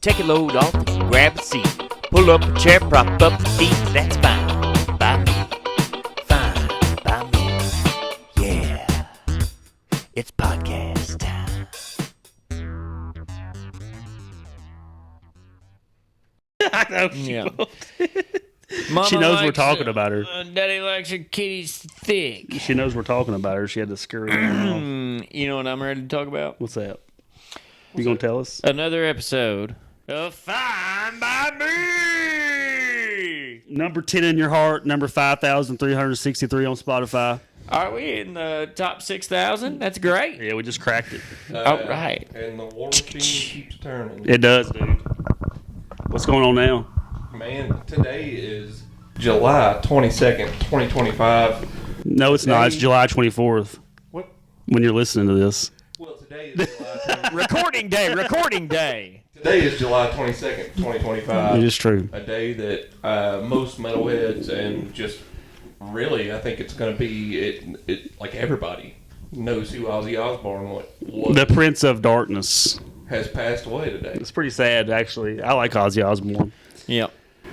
Take a load off and grab a seat. Pull up a chair, prop up your feet. That's fine by me. Fine by me. Yeah. It's podcast time. I know she Yeah. will. Mama She knows we're likes, talking about her. Daddy likes her kitties thick. She knows we're talking about her. She had to scurry around. You know what I'm ready to talk about? What's that? You gonna tell us? Another episode of Fine by Me. Number 10 in your heart, number 5,363 on Spotify. Are we in the top 6,000? That's great. Yeah, we just cracked it. All right. And the war machine keeps turning. It does, dude. What's going on now? Man, today is July 22nd, 2025. No, it's not. It's July 24th What? when you're listening to this. Well, today is July Recording day. Today is July 22nd, 2025. It is true. A day that most metalheads and just really, I think it's going to be it like everybody knows who Ozzy Osbourne was. The Prince of Darkness. Has passed away today. It's pretty sad, actually. I like Ozzy Osbourne. Yep.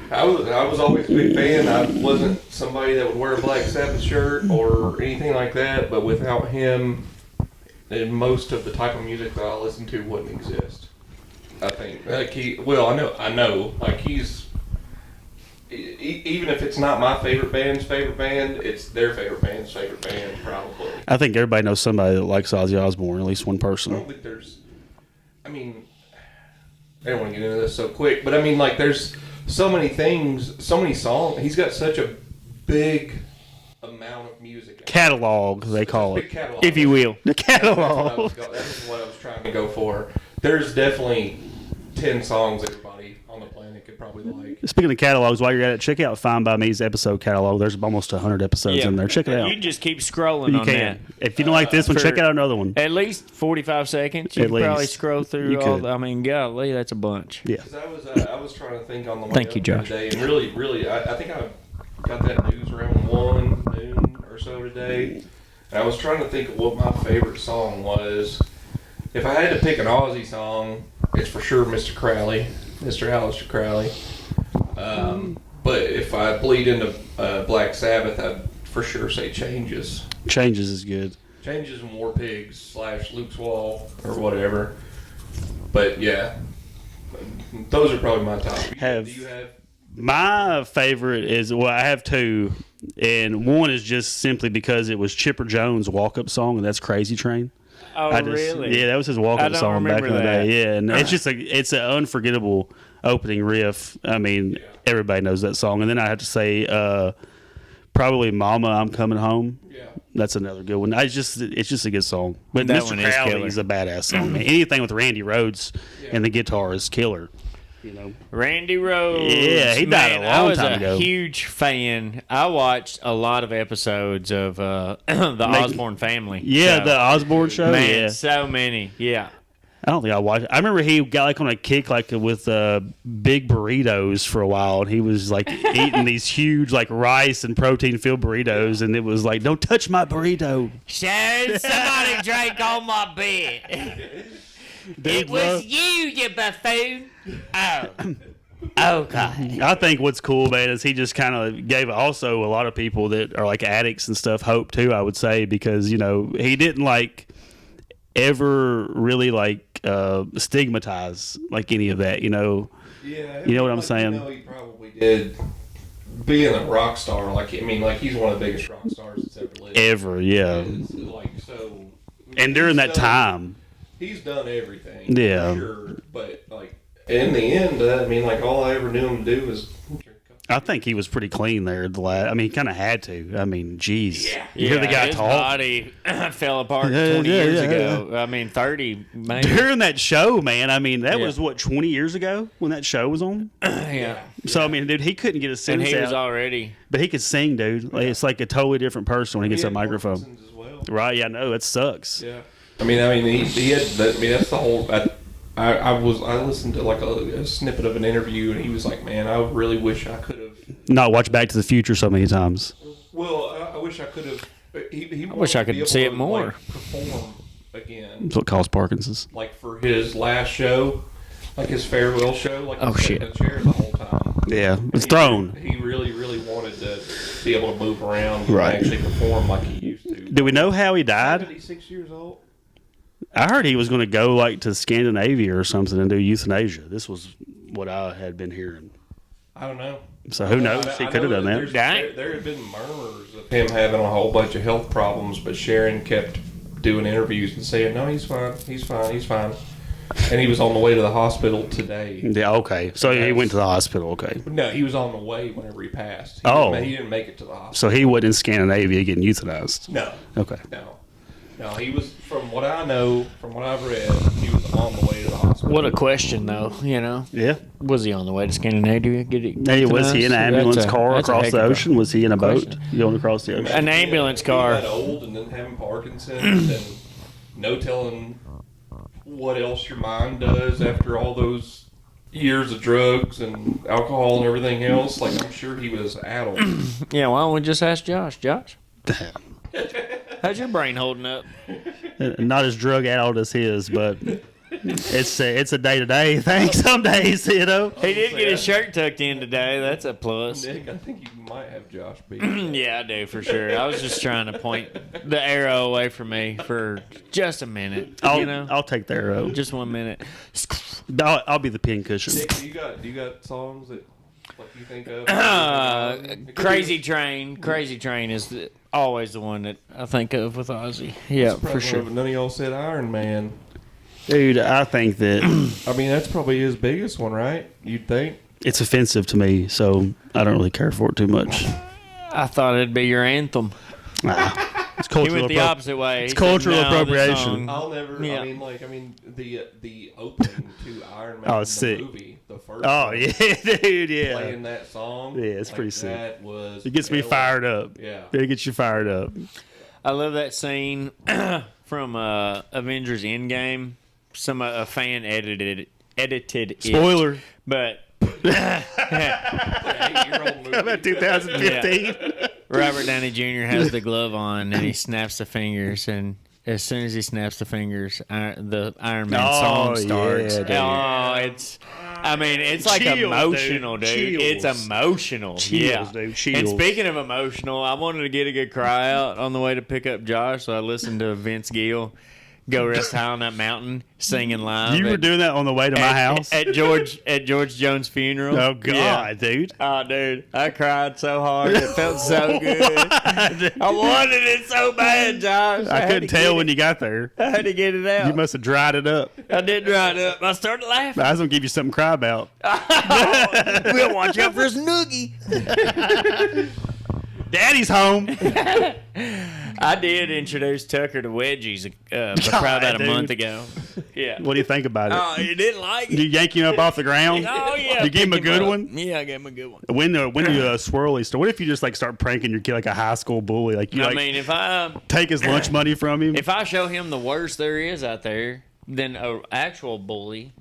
I was always a big fan. I wasn't somebody that would wear a Black Sabbath shirt or anything like that, but without him, then most of the type of music that I listen to wouldn't exist. I think like I know like he's even if it's not my favorite band's favorite band, it's their favorite band's favorite band probably. I think everybody knows somebody that likes Ozzy Osbourne, at least one I don't person. think there's. I mean, I don't want to get into this so quick, but I mean, like, there's so many things, so many songs. He's got such a big amount of music. Catalog, they call Big it. catalog. If you will. The That's catalog. what I was trying to go for. There's definitely 10 songs everybody on the planet could probably like. Speaking of catalogs, while you're at it, check out Fine By Me's episode catalog. There's almost 100 episodes in there. Check it out. You just keep scrolling You on can. If you don't like this one, for- check out another one. that. At least 45 seconds. You At can probably least. scroll through You all could. I mean, golly, that's a bunch. Yeah. 'Cause I was trying to think on the way Thank up you, Josh. today, and really, I think I got that news around 1 noon or so today, and I was trying to think of what my favorite song was. If I had to pick an Aussie song, it's for sure Mr. Crowley, Mr. Aleister Crowley. But if I bleed into Black Sabbath, I'd for sure say Changes. Changes is good. Changes and War Pigs / Luke's Wall or whatever. But yeah, those are probably my top. Have- Do you have? My favorite is, well, I have two. And one is just simply because it was Chipper Jones' walk-up song, and that's Crazy Train. Oh, really? Yeah, that was his I walk-up don't song back in remember the day. that. Yeah, and it's an unforgettable opening riff. I mean, everybody knows that song. And then I have to say, probably "Mama, I'm Coming Home." Yeah. That's another good one. It's just a good song. But That Mr. one is Crowley killer. is a badass song. Man. Anything with Randy Rhoads and the guitar is killer. You know. Randy Rhoads. Yeah, he died a Man, long time ago. I was a huge fan. I watched a lot of episodes of the Osborne Family. Yeah, show. the Osborne show. Man, Yeah. so many. Yeah. I don't think I watched it. I remember he got like on a kick like with big burritos for a while, and he was like eating these huge like rice and protein filled burritos, and it was like, "Don't touch my burrito." Shane, somebody drank on my bed. It was you buffoon. Oh. Oh, God. I think what's cool, man, is he just kind of gave also a lot of people that are like addicts and stuff hope too. I would say because he didn't like ever really like stigmatize like any of that. Yeah. You know what I'm saying? He probably did. Being a rock star, he's one of the biggest rock stars that's ever lived. Ever, yeah. And during that time. He's done everything. Yeah. For sure. But in the end, all I ever knew him to do was. I think he was pretty clean there. He kind of had to. I mean, geez. You hear the guy his talk? body fell apart Yeah, 20 yeah, years yeah, ago. 30, maybe. During that show, man, that Yeah. was, 20 years ago when that show was on? Yeah. So, dude, he couldn't get a And sentence he was out. already. But he could sing, dude. Like, it's like a totally different person when he gets He a had microphone. Parkinson's as well. Right, yeah, no, it sucks. Yeah. He had that. That's the whole. I listened to like a snippet of an interview, and he was like, "Man, I really wish I could have." Not watch Back to the Future so many times. Well, I wish I could have. I wish I could see it more. Perform again, That's what caused Parkinson's. like for his last show, like his farewell show. Like Oh, he sat shit. in a chair the whole time. Yeah, it's thrown. He really, really wanted to be able to move around Right. and actually perform like he used to. Do we know how he died? 76 years old. I heard he was going to go like to Scandinavia or something and do euthanasia. This was what I had been hearing. I don't know. So who knows? He could have done that. There had been murmurs of him having a whole bunch of health problems, but Sharon kept doing interviews and saying, "No, he's fine. He's fine. He's fine." And he was on the way to the hospital today. Yeah, okay. So he went to the hospital, okay. No, he was on the way whenever he passed. He didn't make it to the hospital. So he wasn't in Scandinavia getting euthanized. No. Okay. No, he was, from what I know, from what I've read, he was on the way to the hospital. What a question, though. Yeah. Was he on the way to Scandinavia? Hey, was he in an ambulance car across the ocean? Was he in a boat question. going across the ocean? An ambulance car. He got old and then having Parkinson's and no telling what else your mind does after all those years of drugs and alcohol and everything else. Like, I'm sure he was addled. Yeah, why don't we just ask Josh? Josh, how's your brain holding up? Not as drug addled as his, but it's a day-to-day thing some days, you know. He did get his shirt tucked in today. That's a plus. Nick, I think you might have Josh beat. Yeah, I do for sure. I was just trying to point the arrow away from me for just a minute. I'll take the arrow. Just 1 minute. I'll be the pin cushion. Nick, do you got songs that like you think of? Crazy Train. Crazy Train is always the one that I think of with Ozzy. Yeah, for sure. None of y'all said Iron Man. Dude, I think that I mean, that's probably his biggest one, right? You'd think. it's offensive to me, so I don't really care for it too much. I thought it'd be your anthem. It's He cultural went the opposite way. It's He said, cultural "No, this appropriation." song-" I'll never. Yeah. I mean, the opening to Iron Man. Oh, the sick. movie, the first. Oh one, yeah, dude, yeah. Playing that song. Yeah, it's pretty sick. That was. It gets me killer. fired up. Yeah. It gets you fired up. I love that scene from Avengers Endgame. A fan edited it. Spoiler. But An 8-year-old movie. About 2015. Robert Downey Jr. has the glove on and he snaps the fingers, and as soon as he snaps the fingers, the Iron Man song starts. Yeah, dude. It's like Chills, emotional, dude. dude. It's Chills. emotional. Chills, Yeah. dude. Chills. And speaking of emotional, I wanted to get a good cry out on the way to pick up Josh, so I listened to Vince Gill go rest high on that mountain singing live. You were doing that on the way to my house? at George Jones' funeral. Oh, God, Yeah. dude. Oh, dude, I cried so hard. It felt so good. I wanted it so bad, Josh. I had couldn't to tell get when you got there. I had to get it out. You must have dried it up. I did dry it up. I started laughing. I was going to give you something to cry about. We'll watch out for a snoogie. Daddy's home. I did introduce Tucker to wedgies probably about a dude. month ago. Yeah. What do you think about it? Oh, you didn't like it? You yank him up off the ground? Oh, yeah. You give him a pick good up. one? Yeah, I gave him a good one. When do you swirly store? What if you just like start pranking your kid like a high school bully? Like you If I take his lunch money from him? if I show him the worst there is out there, then an actual bully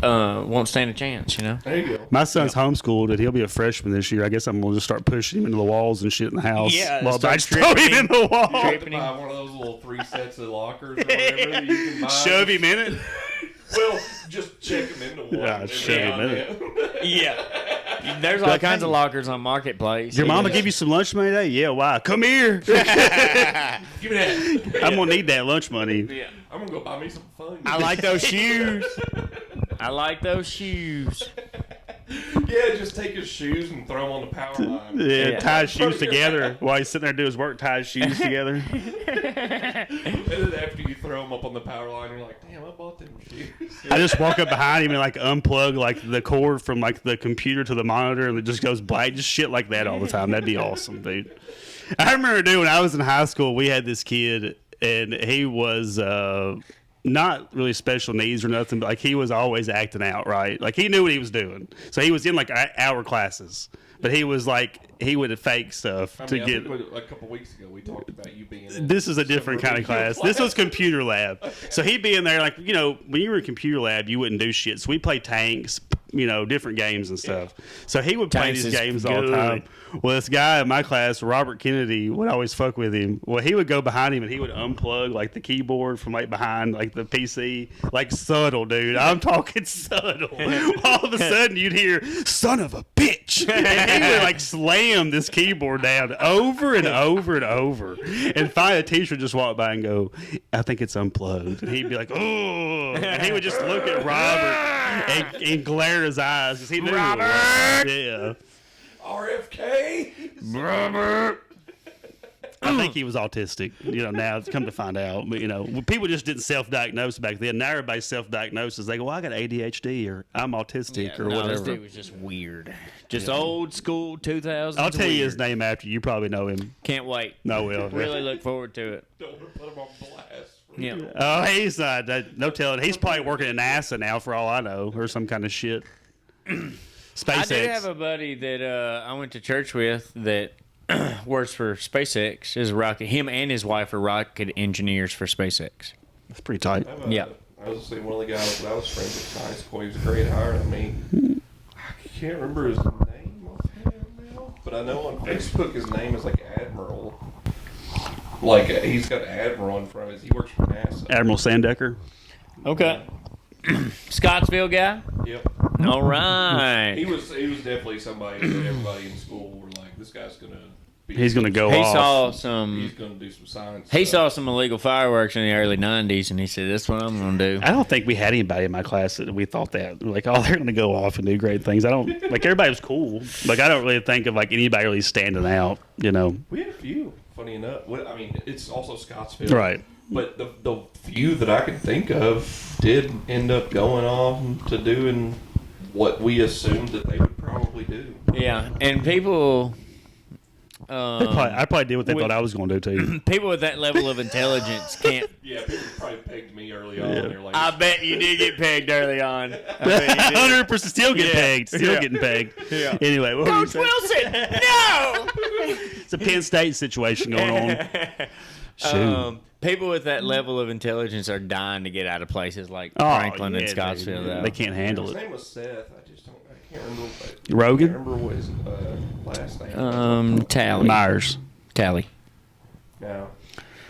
won't stand a chance, you know? There you go. My son's homeschooled and he'll be a freshman this year. I guess I'm gonna just start pushing him into the walls and shit in the house. Yeah, well, start I just throw him in the wall. tripping him. Buy one of those little 3 sets of lockers or whatever that you can buy. Shove him in it. Well, just check him into one. Yeah, shove him in it. Yeah. There's all kinds of lockers on Marketplace. Your mama give you some lunch money today? Yeah, why? Come here. Give me that. I'm gonna need that lunch money. Yeah. I'm gonna go buy me some fun. I like those shoes. I like those shoes. Yeah, just take his shoes and throw them on the power line. Yeah, tie his shoes together while he's sitting there doing his work. Tie his shoes together. And then after you throw them up on the power line, you're like, damn, I bought them shoes. I just walk up behind him and like unplug like the cord from like the computer to the monitor, and it just goes black. Just shit like that all the time. That'd be awesome, dude. I remember, dude, when I was in high school, we had this kid, and he was not really special needs or nothing, but like he was always acting out, right? Like he knew what he was doing, so he was in like our classes, but he was like he would fake stuff I to mean, get. I think a couple weeks ago we talked about you being in This is a different kind of class. This was computer lab. So he'd be in there like, you know, when you were in computer lab, you wouldn't do shit. So we play tanks, different games and stuff. So he would play Tanks these is games all the good. time. Well, this guy in my class, Robert Kennedy, would always fuck with him. Well, he would go behind him and he would unplug like the keyboard from like behind like the PC, like subtle, dude. I'm talking subtle. All of a sudden, you'd hear "son of a bitch," and he would like slam this keyboard down over and over and over. And finally, a teacher would just walk by and go, "I think it's unplugged." And he'd be like, "Oh," and he would just look at Robert and glare his eyes because he knew Robert. Yeah. RFK. I think he was autistic. Now it's come to find out. But people just didn't self-diagnose back then. Now everybody self-diagnoses. They go, "Well, I got ADHD or I'm autistic or no, whatever." this dude was just weird. Just old school 2000s. I'll tell you his weird. name after. You probably know him. Can't wait. No, will. Really look forward to it. Don't want to put him on blast. Yeah. Oh, he's not. No telling. He's probably working at NASA now, for all I know, or some kind of shit. SpaceX. I did have a buddy that I went to church with that works for SpaceX. Is rocket. Him and his wife are rocket engineers for SpaceX. That's pretty tight. Yeah. I was saying one of the guys that I was friends with in high school. He was a grade higher than me. I can't remember his name offhand now, but I know on Facebook his name is like Admiral. Like he's got Admiral in front of it. He works for NASA. Admiral Sandecker. Okay. Scottsville guy. Yep. All right. He was definitely somebody that everybody in school were like, this guy's gonna. He's going to go He off. saw He's some. gonna do some science. He saw stuff. some illegal fireworks in the early '90s, and he said, "That's what I'm going to do." I don't think we had anybody in my class that we thought that. Like, oh, they're going to go off and do great things. I don't, like, everybody was cool. Like, I don't really think of, like, anybody really standing out, We had a few. Funny enough, I mean, it's also Scottsville, Right. But the few that I could think of did end up going on to doing what we assumed that they would probably do. Yeah, and people. I probably did what they with- thought I was going to do, too. People with that level of intelligence can't. Yeah, people probably pegged me early on. They're like, I bet you did get pegged early on. I bet you did. 100% still getting Yeah. pegged. Still Yeah. getting pegged. Yeah. Anyway, what were you Coach saying? Wilson, no. It's a Penn State situation going on. Shoot. People with that level of intelligence are dying to get out of places like Oh, Franklin and yeah, Scottsville. dude. Though. They can't handle his it. name was Seth. I can't remember. Rogan? I can't remember what his last name was. Tally. Myers. Tally. No,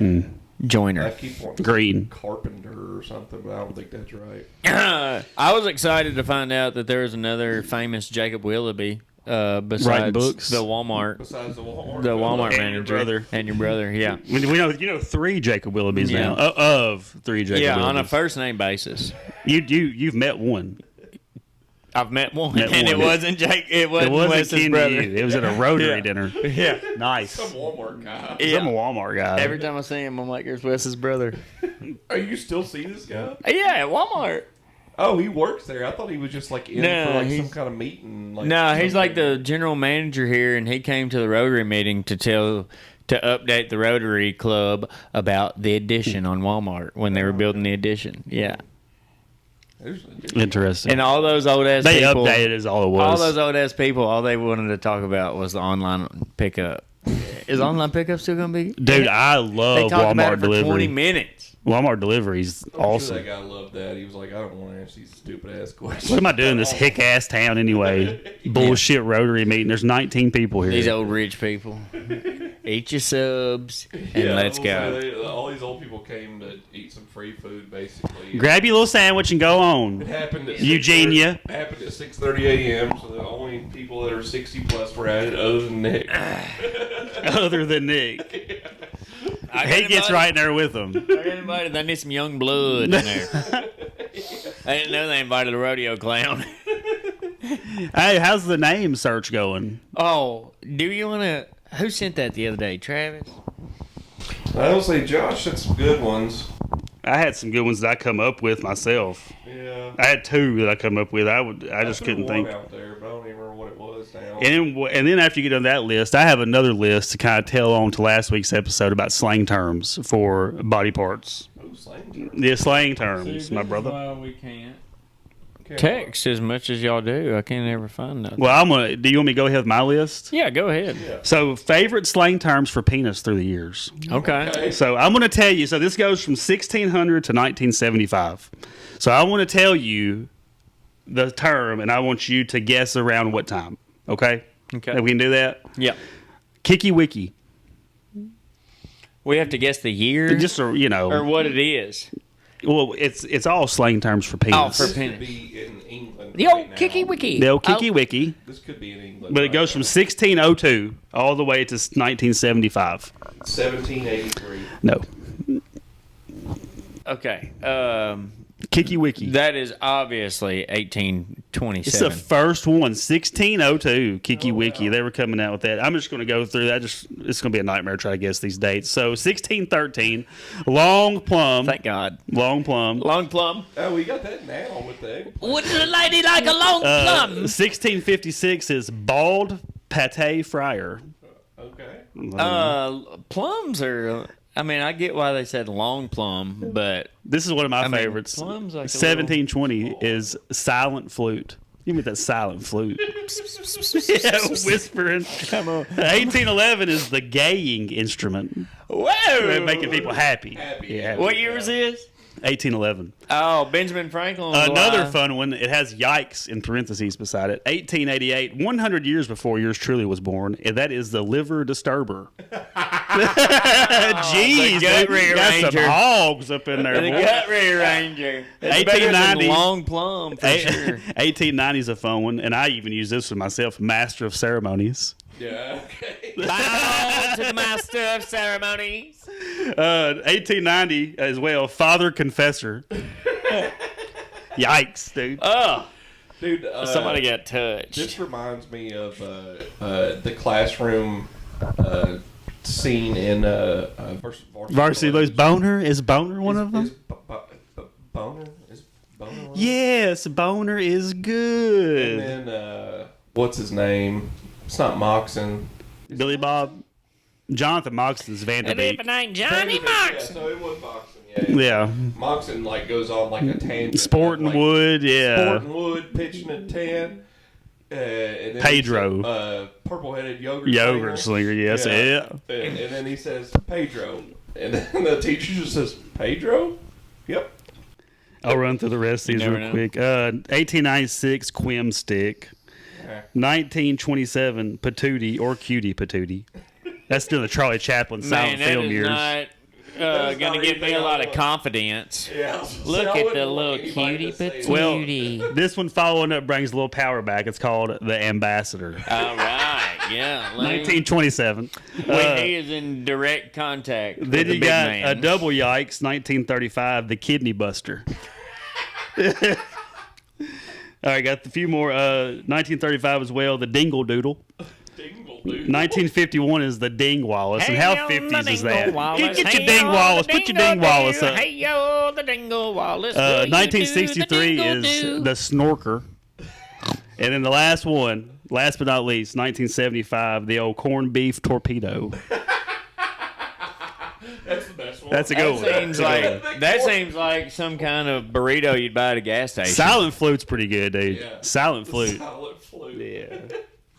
I Joiner. keep wanting Green. Carpenter or something, but I don't think that's right. I was excited to find out that there was another famous Jacob Willoughby besides Writing books? the Walmart. Besides the Walmart. The Walmart And your manager brother. and your brother, yeah, We know 3 Jacob Willoughbys Yeah. now. Of 3 Jacob yeah, Willoughbys. on a first name basis. You've met one. I've met one, Met and one. it wasn't Jake. It It wasn't wasn't Wes's kin to brother. you. It was at a Rotary Yeah. dinner. Yeah. Nice. Some Walmart guy. Yeah. I'm a Walmart guy. Every time I see him, I'm like, "There's Wes's brother." Are you still see this guy? Yeah, at Walmart. Oh, he works there. I thought he was just like in No, for like he's- some kind of meeting. Like No, he's like something. the general manager here, and he came to the Rotary meeting to update the Rotary Club about the addition on Walmart when they were building the addition. Yeah, There's- Interesting. and all those old ass They people, updated is all it was. all those old ass people, all they wanted to talk about was the online pickup. Is online pickup still going to be? Dude, I they love talked about Walmart it for 20 delivery. minutes. Walmart delivery's I'm sure awesome. that guy loved that. He was like, I don't want to answer these stupid ass questions. What am I doing in this hick ass town anyway? Bullshit Rotary meeting. There's 19 people here. These old rich people. Eat your subs and Yeah, let's I go. will say all these old people came to eat some free food, basically. Grab your little sandwich and go It on. happened at Eugenia. 6:30 Happened at 6:30 a.m. So the only people that are 60 plus were at it, other than Nick. Other than Nick. I He gets right in there with them. I got invited. They need some young blood in there. I didn't know they invited a rodeo clown. Hey, how's the name search going? Oh, do you want to? Who sent that the other day? Travis? I will say Josh had some good ones. I had some good ones that I come up with myself. Yeah. I had 2 that I come up with. I just threw couldn't one think. out there, but I don't even remember what it was now. And then after you get on that list, I have another list to kind of tell on to last week's episode about slang terms for body parts. Oh, slang. The slang terms, my brother. Why we can't Okay. text as much as y'all do. I can't ever find nothing. Well, do you want me to go ahead with my list? Yeah, go ahead. So, favorite slang terms for penis through the years. Okay. Okay. So, I'm going to tell you. So, this goes from 1600 to 1975. So, I want to tell you the term, and I want you to guess around what time. Okay? Okay. We can do that? Yeah. Kiki Wiki. We have to guess the year Just, or what it is. well, it's all slang terms for penis. Oh, for This could penis. be in England. The right old now. Kiki Wiki. The old Kiki Wiki. This could be in England. But it right goes from now. 1602 all the way to 1975. 1783. No. Okay. Kiki Wiki. That is obviously It's the 1827. first one, 1602. Kiki Wiki. They were coming out with that. I'm just going to go through that. It's going to be a nightmare trying to guess these dates. So 1613, Long Plum. Thank God. Long Plum. Long plum. Oh, we got that now with the egg. Wouldn't a lady like a long plum? 1656 is Bald Pate Friar. Okay. Plums are. I mean, I get why they said long plum, but This is one of my mean, favorites. plums like a 1720 is Silent Flute. Give me that silent flute. Yeah, whispering. Come on. 1811 is the gaying instrument. Whoa! Making people happy. Happy. Yeah. What year was this? 1811. Oh, Benjamin Franklin. Was Another alive. fun one. It has yikes in parentheses beside it. 1888, 100 years before yours truly was born, and that is the liver disturber. Jeez, the gut dude, you got some rearranger. hogs up in there. The boy. gut rearranger. It's better than 1890. long plum for sure. 1890 is a fun one, and I even use this one myself. Master of Ceremonies. Yeah. Okay. Bow to the master of ceremonies. 1890 as well. Father Confessor. Yikes, dude. Oh, Dude, somebody got touched. This reminds me of the classroom scene in Varsity Blues. Boner is Boner one of them? Boner? Is Boner one? Yes, Boner is good. And then, what's his name? It's not Moxon. Billy Bob. Jonathan Moxon's Vanderbeek. ain't Johnny Yeah, so it was Moxon, yeah. Yeah. Moxon, like, goes on, like, a tangent. Sporting like, Wood, yeah. Sporting Wood, pitching a 10. And then Pedro. Purple-headed yogurt Yogurt slinger, yes. Yeah. And then he says, Pedro. And then the teacher just says, Pedro? Yep. I'll run through the rest of these never real know. quick. 1896, Quim Stick. 1927, Patootie or Cutie Patootie. That's still the Charlie Chaplin silent Man, that film is years. not That's going to not give me anything a I lot of want. confidence. Yeah. Look I at the wouldn't little want anybody cutie to say patootie. that. Well, this one following up brings a little power back. It's called The Ambassador. All right, yeah. 1927. When he is in direct contact with Then the you big got man. a double yikes, 1935, The Kidney Buster. All right, got a few more. 1935 as well, The Dingle Doodle. Dingle, dude. 1951 is The Ding Wallace. And how 50s is that? Wallace. Get your Ding Wallace. Put your Ding Wallace up. Hey, yo, the Dingle Wallace. Will you do the 1963 dingle is do? The Snorker. And then the last one, last but not least, 1975, the old corned beef torpedo. That's the best one. That's a good one. Seems like, that seems like some kind of burrito you'd buy at a gas station. Silent Flute's pretty good, dude. Yeah. Silent Flute. Solid flute. Yeah.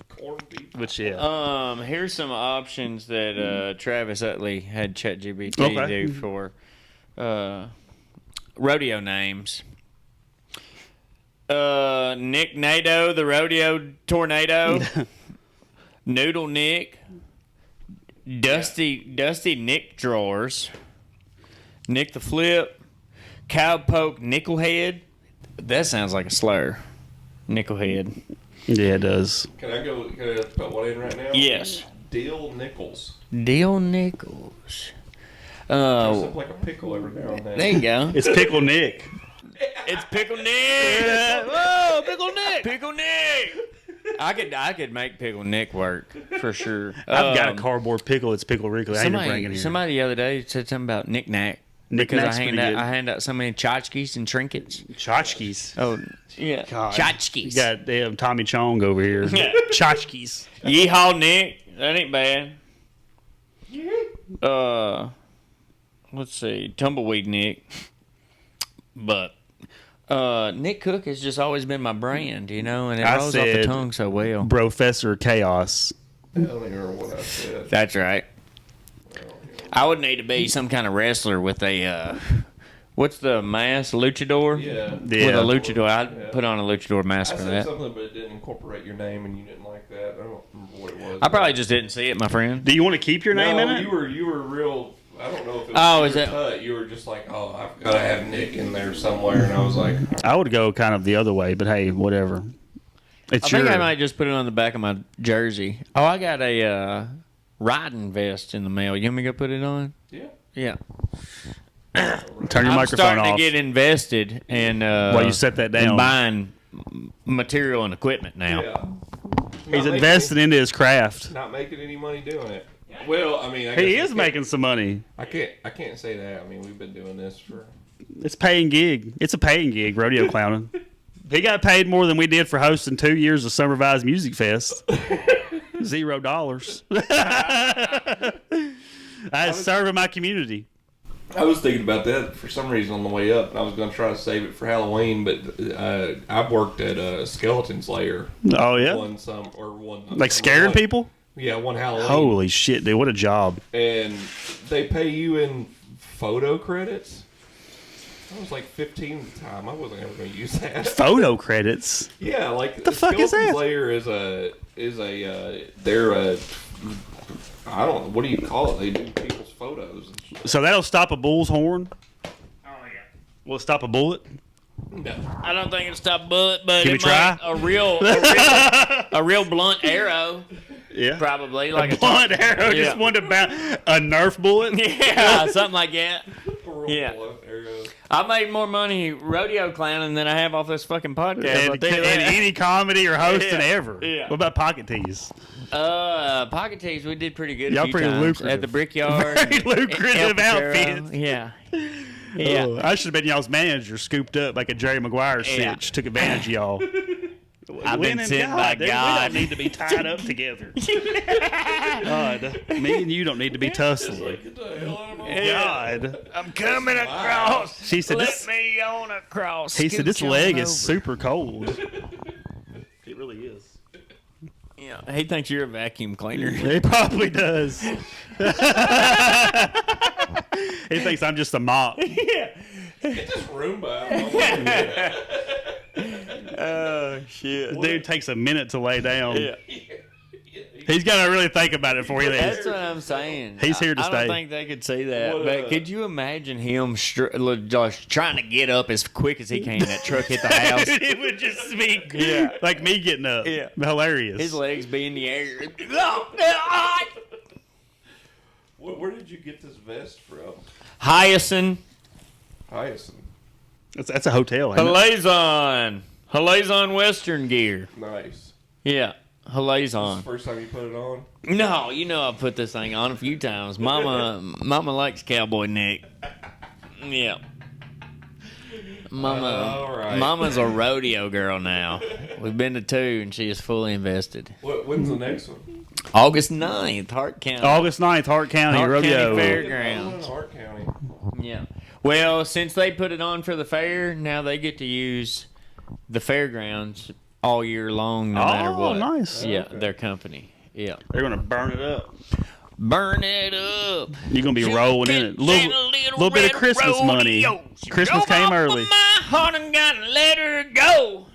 Corned beef. Which, yeah. Here's some options that Travis Utley had ChatGPT Okay. do for rodeo names. Nick Nato, the rodeo tornado. Noodle Nick. Dusty Nick Drawers. Nick the Flip. Cowpoke Nickelhead. That sounds like a slur. Nickelhead. Yeah, it does. Can I put one in right now? Yes. Dill Nichols. Dill Nichols. Dress up like a pickle every now and then. There you go. It's Pickle Nick. It's Pickle Nick. Whoa, Pickle Nick. Pickle Nick. I could make Pickle Nick work for sure. I've got a cardboard pickle. It's Pickle Rico. I ain't bringing Somebody, here. somebody the other day said something about knick-knack. Because Knick-knack's pretty good. I hand out so many tchotchkes and trinkets. Tchotchkes. Oh, yeah. God. Tchotchkes. You got damn Tommy Chong over here. Tchotchkes. Yeehaw, Nick. That ain't bad. Let's see. Tumbleweed Nick. But Nick Cook has just always been my brand, you know, and it I rolls off the said- tongue so well. Professor Chaos. I don't even remember what I said. That's right. I would need to be some kind of wrestler with a What's the mask? Luchador? Yeah. With a luchador. I Yeah. put on a luchador I mask for said that. something, but it didn't incorporate your name, and you didn't like that. I don't remember what it was. I probably just didn't see it, my friend. Do you want to keep your name in it? You were real. I don't know if it was Oh, is your that- cut. You were just like, oh, I've got to have Nick in there somewhere, and I was like, I would go kind of the other way, but hey, whatever. It's I think your. I might just put it on the back of my jersey. Oh, I got a riding vest in the mail. You want me to go put it on? yeah. Yeah. Turn your I'm microphone starting off to get invested in while you set that in down. buying material and equipment now. Yeah. He's invested into his craft. Not making any money doing it. Well, I mean, I He guess is making some money. I can't say that. I mean, we've been doing this for. It's paying gig. It's a paying gig, rodeo clowning. He got paid more than we did for hosting 2 years of Summervise Music Fest. $0. I was serving my community. I was thinking about that for some reason on the way up, and I was going to try to save it for Halloween, but I've worked at a Skeleton Slayer. Oh yeah, One like scaring people. Yeah, one Halloween. Holy shit, dude! What a job. And they pay you in photo credits. I was like 15 at the time. I wasn't ever going to use that. Photo credits. Yeah, like the fuck is Skeleton that? Slayer they're a I don't know, what do you call it? They do people's photos and shit. So that'll stop a bull's horn. Oh yeah. Will it stop a bullet? No. I don't think it'll stop a bullet, but Can we it try? might a real blunt arrow, Yeah. probably like a Blunt arrow, Yeah. just one to bounce. A Nerf bullet. yeah, something like that. Yeah. There you go. I made more money rodeo clowning than I have off this fucking podcast. I'll And, tell you and that. any comedy or hosting Yeah. ever. Yeah. What about pocket tees? Pocket tees, we did pretty good. Y'all a few pretty times lucrative. at the Brickyard. Very lucrative El Patero. outfits. Yeah. Yeah. Oh, I should have been y'all's manager, scooped up like a Jerry Maguire Yeah. sitch. Took advantage of y'all. I've been Winning, sent by dude, God. We don't need to be tied up together. God, me and you don't need to be tussling. God. I'm coming across. She said Let this. me on across. He said this Scooch leg on is over. super cold. It really is. Yeah, he thinks you're a vacuum cleaner. He probably does. He thinks I'm just a mop. It's just Roomba. Oh shit. Dude takes a minute to lay down. Yeah. He's got to really think about it for you. That's what I'm saying. He's here to I stay. don't think they could see that. What, but could you imagine him just trying to get up as quick as he can? That truck hit the house. It would just be Yeah. like me getting up. Yeah. Hilarious. His legs be in the air. Where did you get this vest from? Hyacinth Hyacinth. That's a hotel. Ain't it? Halazon Western gear. Nice. Yeah. This Halazon. is the first time you put it on? No, you know I've put this thing on a few times. Mama likes cowboy neck. Yeah. All right. Mama's a rodeo girl now. We've been to 2 and she is fully invested. When's the next one? August 9th, Hart County. August 9th, Hart County Hart Rodeo. County Fair. In Fairgrounds. Hart County. Yeah. Well, since they put it on for the fair, now they get to use the fairgrounds all year long, no matter what. Nice. Yeah, Okay. their company. Yeah. They're gonna burn it up. Burn it up. You're gonna be rolling in it. Little bit of Christmas money. Christmas came early. My heart and gotta let her go.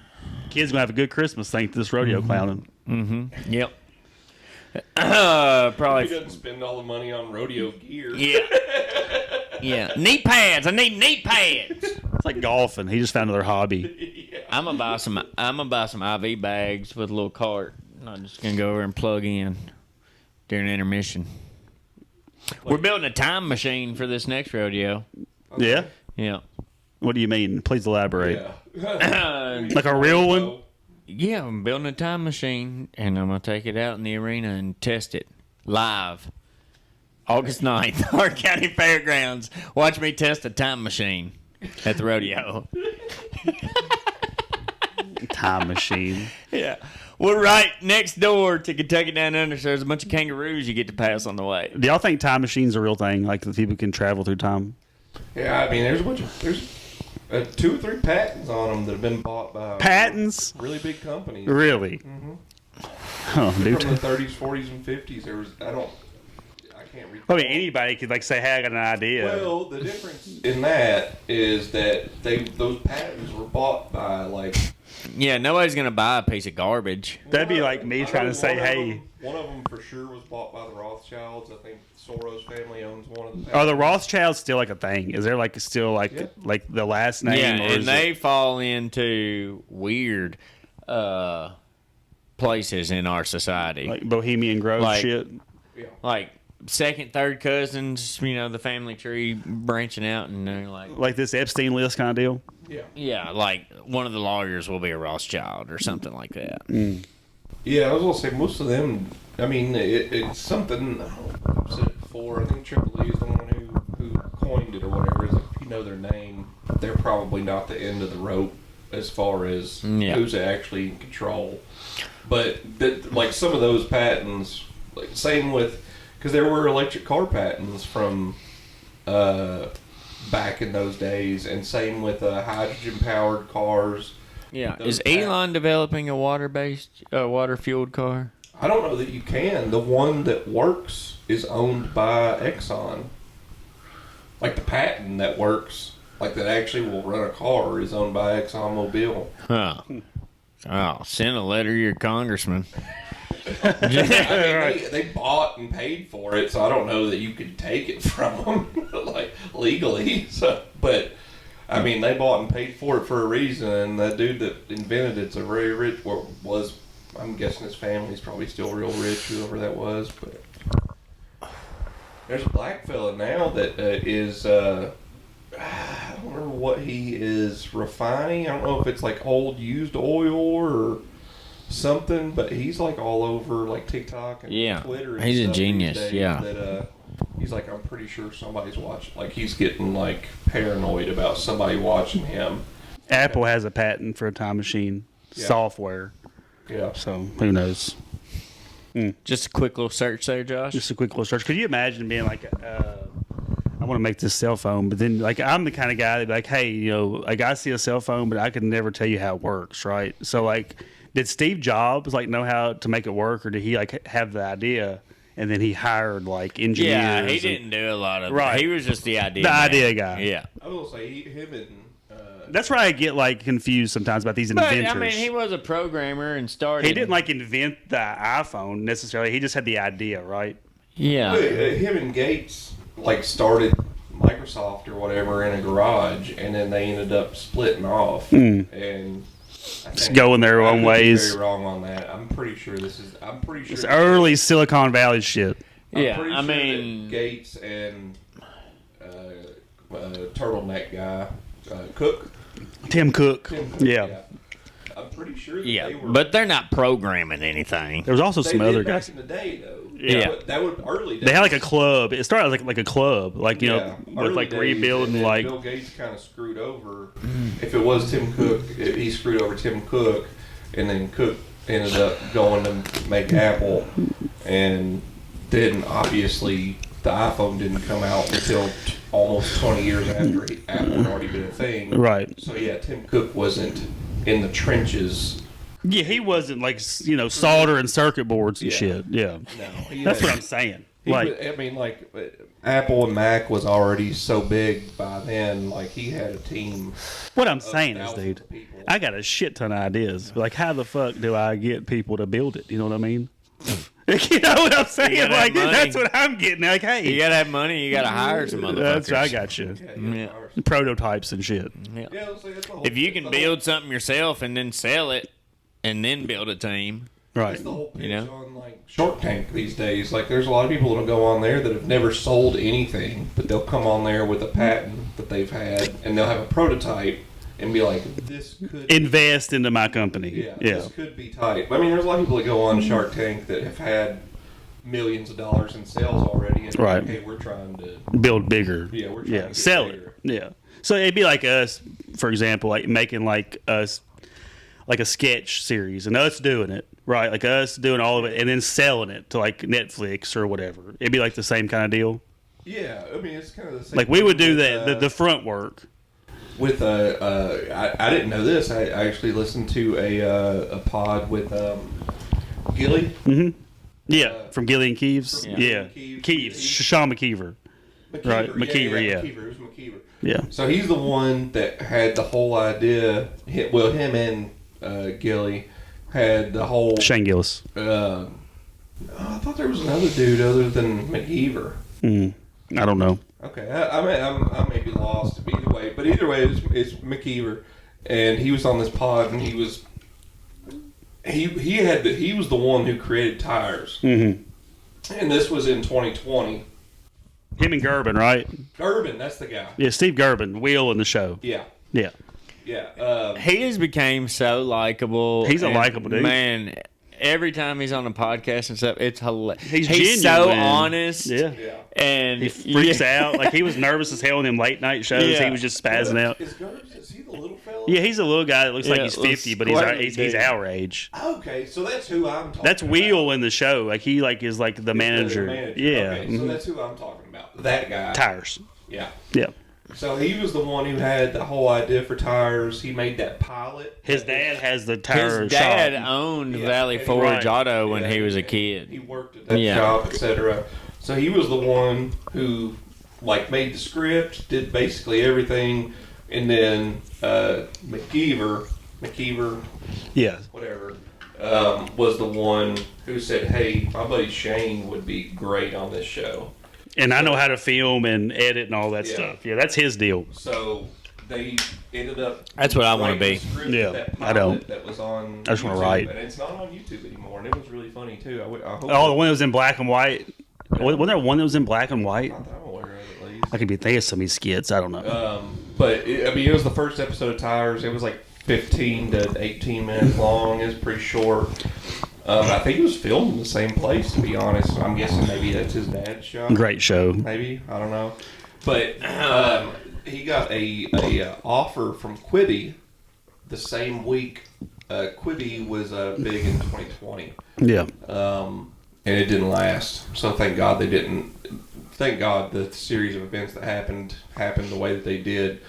Kids gonna have a good Christmas thanks to this rodeo clowning. Yep. He Probably. doesn't spend all the money on rodeo gear. Yeah. Yeah. Knee pads. I need knee pads. It's like golfing. He just found another hobby. I'm gonna buy some IV bags with a little cart. I'm just gonna go over and plug in during intermission. We're building a time machine for this next rodeo. Yeah. Yeah. What do you mean? Please elaborate. Yeah. Like a real one? Yeah, I'm building a time machine, and I'm gonna take it out in the arena and test it live. August 9th, Hart County Fairgrounds. Watch me test a time machine at the rodeo. Time machine. Yeah. We're right next door to Kentucky Down Under, so there's a bunch of kangaroos you get to pass on the way. Do y'all think time machines are a real thing? Like that people can travel through time? Yeah, I mean, there's 2 or 3 patents on them that have been bought by Patents? really big companies. Really? Oh, dude. From the 30s, 40s, and 50s. I can't recall. I mean, anybody could like say, "Hey, I got an idea." Well, the difference in that is that those patents were bought by like. Yeah, nobody's gonna buy a piece of garbage. That'd be like me I trying know to say, one of "Hey." them- one of them for sure was bought by the Rothschilds. I think Soros family owns one of the. Are the Rothschilds still like a thing? Is there like still like Yeah. like the last name? Yeah, or and is they it, fall into weird places in our society. like Bohemian Grove like- shit? Like second, third cousins, the family tree branching out, and they're Like this Epstein list kind of deal? Yeah. yeah, like one of the lawyers will be a Rothschild or something like that. Yeah, I was gonna say most of them. I mean, it's something. I've said it before. I think Triple E is the one who coined it or whatever. Is if you know their name, they're probably not the end of the rope as far as Yeah. who's actually in control. But like some of those patents, like same with, because there were electric car patents from back in those days, and same with hydrogen powered cars. Yeah, Those is pat- Elon developing a water fueled car? I don't know that you can. The one that works is owned by Exxon. Like the patent that works, like that actually will run a car, is owned by ExxonMobil. Huh. Oh, send a letter to your congressman. I mean, they bought and paid for it, so I don't know that you could take it from them, like legally. So, but I mean, they bought and paid for it for a reason. And that dude that invented it's a very rich. Was I'm guessing his family's probably still real rich, whoever that was. But there's a black fella now that is. I don't remember what he is refining. I don't know if it's like old used oil or something, but he's like all over like TikTok and Yeah, Twitter. And he's a stuff these genius, days yeah. That he's like, I'm pretty sure somebody's watching. Like he's getting like paranoid about somebody watching him. Apple has a patent for a time machine software, Yeah. so who knows? Just a quick little search there, Josh. Just a quick little search. Could you imagine being like, I want to make this cell phone, but then like I'm the kind of guy that be like, hey, like I see a cell phone, but I could never tell you how it works, right? So like, did Steve Jobs like know how to make it work, or did he like have the idea and then he hired like engineers? Yeah, he and- didn't do a lot of Right. He was just the idea. The man. idea guy. Yeah. I will say him and. That's where I get like confused sometimes about these But, inventors. I mean, he was a programmer and started. He didn't like invent the iPhone necessarily. He just had the idea, right? Yeah. Him and Gates like started Microsoft or whatever in a garage, and then they ended up splitting off. And I think, going their I own could be ways. Very wrong on that. I'm pretty sure this is. I'm pretty sure It's early Silicon Valley shit. Yeah, pretty I sure mean- that Gates and turtleneck guy Cook. Tim Cook. Tim Cook, Yeah. I'm pretty sure. That Yeah, they were, but they're not programming anything. There was also they some did other back guys. in the day though. Yeah. that would early. Days. They had like a club. It started like a club, like you Yeah, know, with early like days, rebuilding and then like. Bill Gates kind of screwed over. If it was Tim Cook, he screwed over Tim Cook, and then Cook ended up going to make Apple, and then obviously the iPhone didn't come out until almost 20 years after Apple had already been a thing. Right. So yeah, Tim Cook wasn't in the trenches. Yeah, he wasn't like soldering circuit boards and Yeah. shit. Yeah, No, he that's had- what I'm saying. He Like, was- I mean, like Apple and Mac was already so big by then. Like he had a team. what I'm saying is, thousands dude, of people. I got a shit ton of ideas. Like, how the fuck do I get people to build it? You know what I mean? You know what I'm saying? gotta Like, have money. that's what I'm getting. Like, hey, You gotta have money. You gotta hire some motherfuckers. that's I got you. Yeah. Prototypes and shit. Yeah. Yeah, that's the whole, If you can that's the build something yourself and then sell it, and then build a team, Right. That's the whole pitch You know? on like Shark Tank these days. Like, there's a lot of people that'll go on there that have never sold anything, but they'll come on there with a patent that they've had, and they'll have a prototype and be like, "This could, Invest into my company. yeah, Yeah. this could be tight." I mean, there's a lot of people that go on Shark Tank that have had millions of dollars in sales already, and Right. hey, we're trying to, Build bigger. yeah, we're trying to Yeah. get Sell bigger. it. Yeah. So it'd be like us, for example, like making like us, like a sketch series, and us doing it, right? Like us doing all of it, and then selling it to like Netflix or whatever. It'd be like the same kind of deal. Yeah, I mean, it's kind of the same. Like we would thing do with, that, the front work. with I didn't know this. I actually listened to a pod with Gilly, Yeah, from Gillian Keeves. Yeah. Yeah, Keeves, Sean McKeever. Right, McKeever, yeah. McKeever, it was McKeever. Yeah. So he's the one that had the whole idea. Well, him and Gilly had the whole. Shane Gillis. I thought there was another dude other than McKeever. I don't know. Okay, I may be lost. Either way, it's McKeever, and he was on this pod, and he was the one who created tires, and this was in 2020. Him and Gerben, right? Gerben, that's the guy. Yeah, Steve Gerben, Wheel in the show. Yeah, Yeah. yeah. He has became so likable. He's a and, likable dude. Man, every time he's on a podcast and stuff, it's hilarious. He's so genuine. honest. Yeah. Yeah. And He freaks out. Like, he was nervous as hell in them late night shows. Yeah. He was just spazzing out. Is he the little fella? Yeah, he's a little guy that looks like Yeah, he's looks 50, but quite he's big. our age. Okay, so that's who I'm talking That's about. Wheel in the show. Like, he is like the manager. Yeah. Okay, so that's who I'm talking about. That guy. Tires. Yeah. Yeah. So he was the one who had the whole idea for tires. He made that pilot. His dad has the tire his dad shop. owned Yeah. Valley Right. Forge Auto when Yeah, he was a and kid. He worked at that Yeah. shop, etc. So he was the one who, like, made the script, did basically everything, and then McKeever, Yeah. whatever, was the one who said, "Hey, my buddy Shane would be great on this show." And I know how to film and edit and all that Yeah. stuff. Yeah, that's his deal. So they ended up. That's what I wanna writing be. the script Yeah, of that I don't. pilot That was on. I just wanna YouTube, write. and it's not on YouTube anymore. And it was really funny too. I hope. Oh, the one that was in black and white. Wasn't there one that was in black and white? Not that I'm aware of, at least. I could be thinking of some of these skits. I don't know. But it was the first episode of Tires. It was like 15 to 18 minutes long. It was pretty short. I think it was filmed in the same place, to be honest. I'm guessing maybe that's his dad's shop. Great show. Maybe, I don't know. But he got a offer from Quibi the same week. Quibi was big in 2020. Yeah. And it didn't last. So thank God they didn't. Thank God the series of events that happened the way that they did,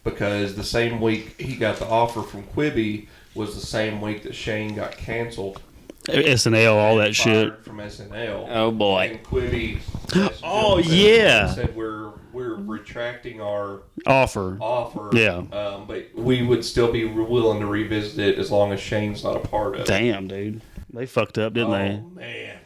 because the same week he got the offer from Quibi was the same week that Shane got canceled. SNL, all that shit. Fired from SNL. Oh, boy. And Quibi. messaged Oh, him and yeah. Said we're retracting our Offer. offer. Yeah. But we would still be willing to revisit it as long as Shane's not a part of it. Damn, dude. They fucked up, didn't they? Oh man.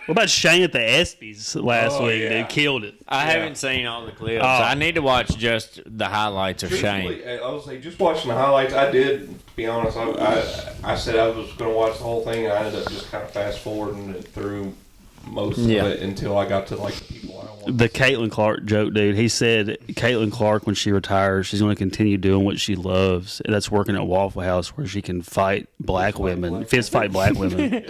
What about Shane at the ESPYs last Oh, week? yeah. Dude, killed it. I Yeah. haven't seen all the clips. Oh. I need to watch just the highlights of Shane. Truthfully, I was like, just watching the highlights. I did, to be honest. I said I was going to watch the whole thing, and I ended up just kind of fast forwarding it through most Yeah. of it until I got to like the people I wanted. The Caitlin Clark joke, dude. He said Caitlin Clark, when she retires, she's going to continue doing what she loves. And that's working at Waffle House, where she can fight black women, fist fight black women.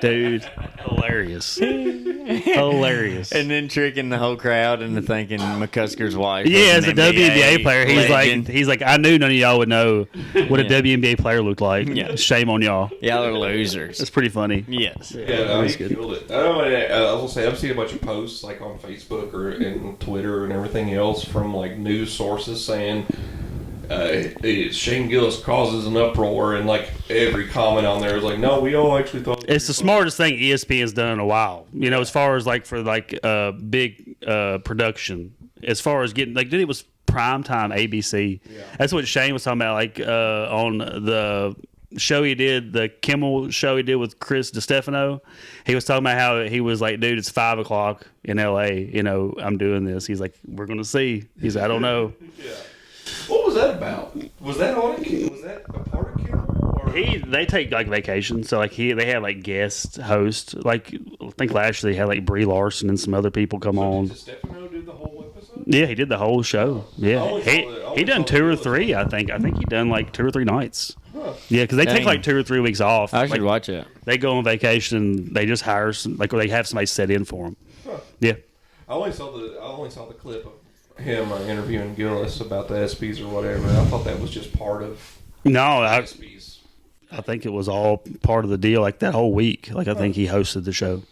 Dude, hilarious. Hilarious. And then tricking the whole crowd into thinking McCusker's wife. Yeah, was as a an WNBA player, legend. he's like, I knew none of y'all would know what a Yeah. WNBA player looked like. Yeah. Shame on y'all. Y'all are losers. That's pretty funny. Yes. Yeah, was he good. killed it. I don't know. I was gonna say I've seen a bunch of posts like on Facebook or and Twitter and everything else from like news sources saying Shane Gillis causes an uproar, and like every comment on there is like, no, we all actually thought It's the smartest thing ESPN's done in a while. You know, as far as like for like big production, as far as getting like, dude, it was primetime ABC. Yeah. That's what Shane was talking about. Like on the show he did, the Kimmel show he did with Chris DiStefano, he was talking about how he was like, dude, it's 5 o'clock in LA. You know, I'm doing this. He's like, we're gonna see. He's like, I don't know. Yeah. What was that about? Was that on it? Was that a part of Kimmel? Or? They take like vacation, so like they had like guest hosts. Like I think last year they had like Brie Larson and some other people come on. Did Stefano do the whole episode? Yeah, he did the whole show. Yeah, always saw the- I always he done saw the 2 or videos. 3. I think he done like 2 or 3 nights. Huh. Yeah, because they take Dang. like 2 or 3 weeks off. I should Like, watch it. they go on vacation. And they just hire some, like, or they have somebody set in for them. Huh. Yeah, I only saw the clip of him interviewing Gillis about the ESPYs or whatever. I thought that was just part of no, I ESPYs. think it was all part of the deal. Like that whole week, like I think he hosted the show.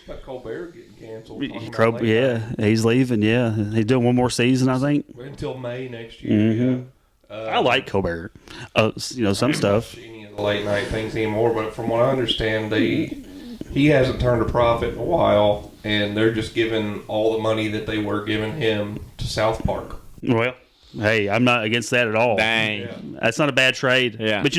About Colbert getting canceled. talking about late Yeah, he's leaving. Yeah, he's doing one more season, I think. night. Until May next year. Yeah. I like Colbert. You know, some stuff. Any of the late night things anymore, but from what I understand, they he hasn't turned a profit in a while, and they're just giving all the money that they were giving him to South Park. Well, hey, I'm not against that at all. Dang. That's not a bad trade. Yeah. But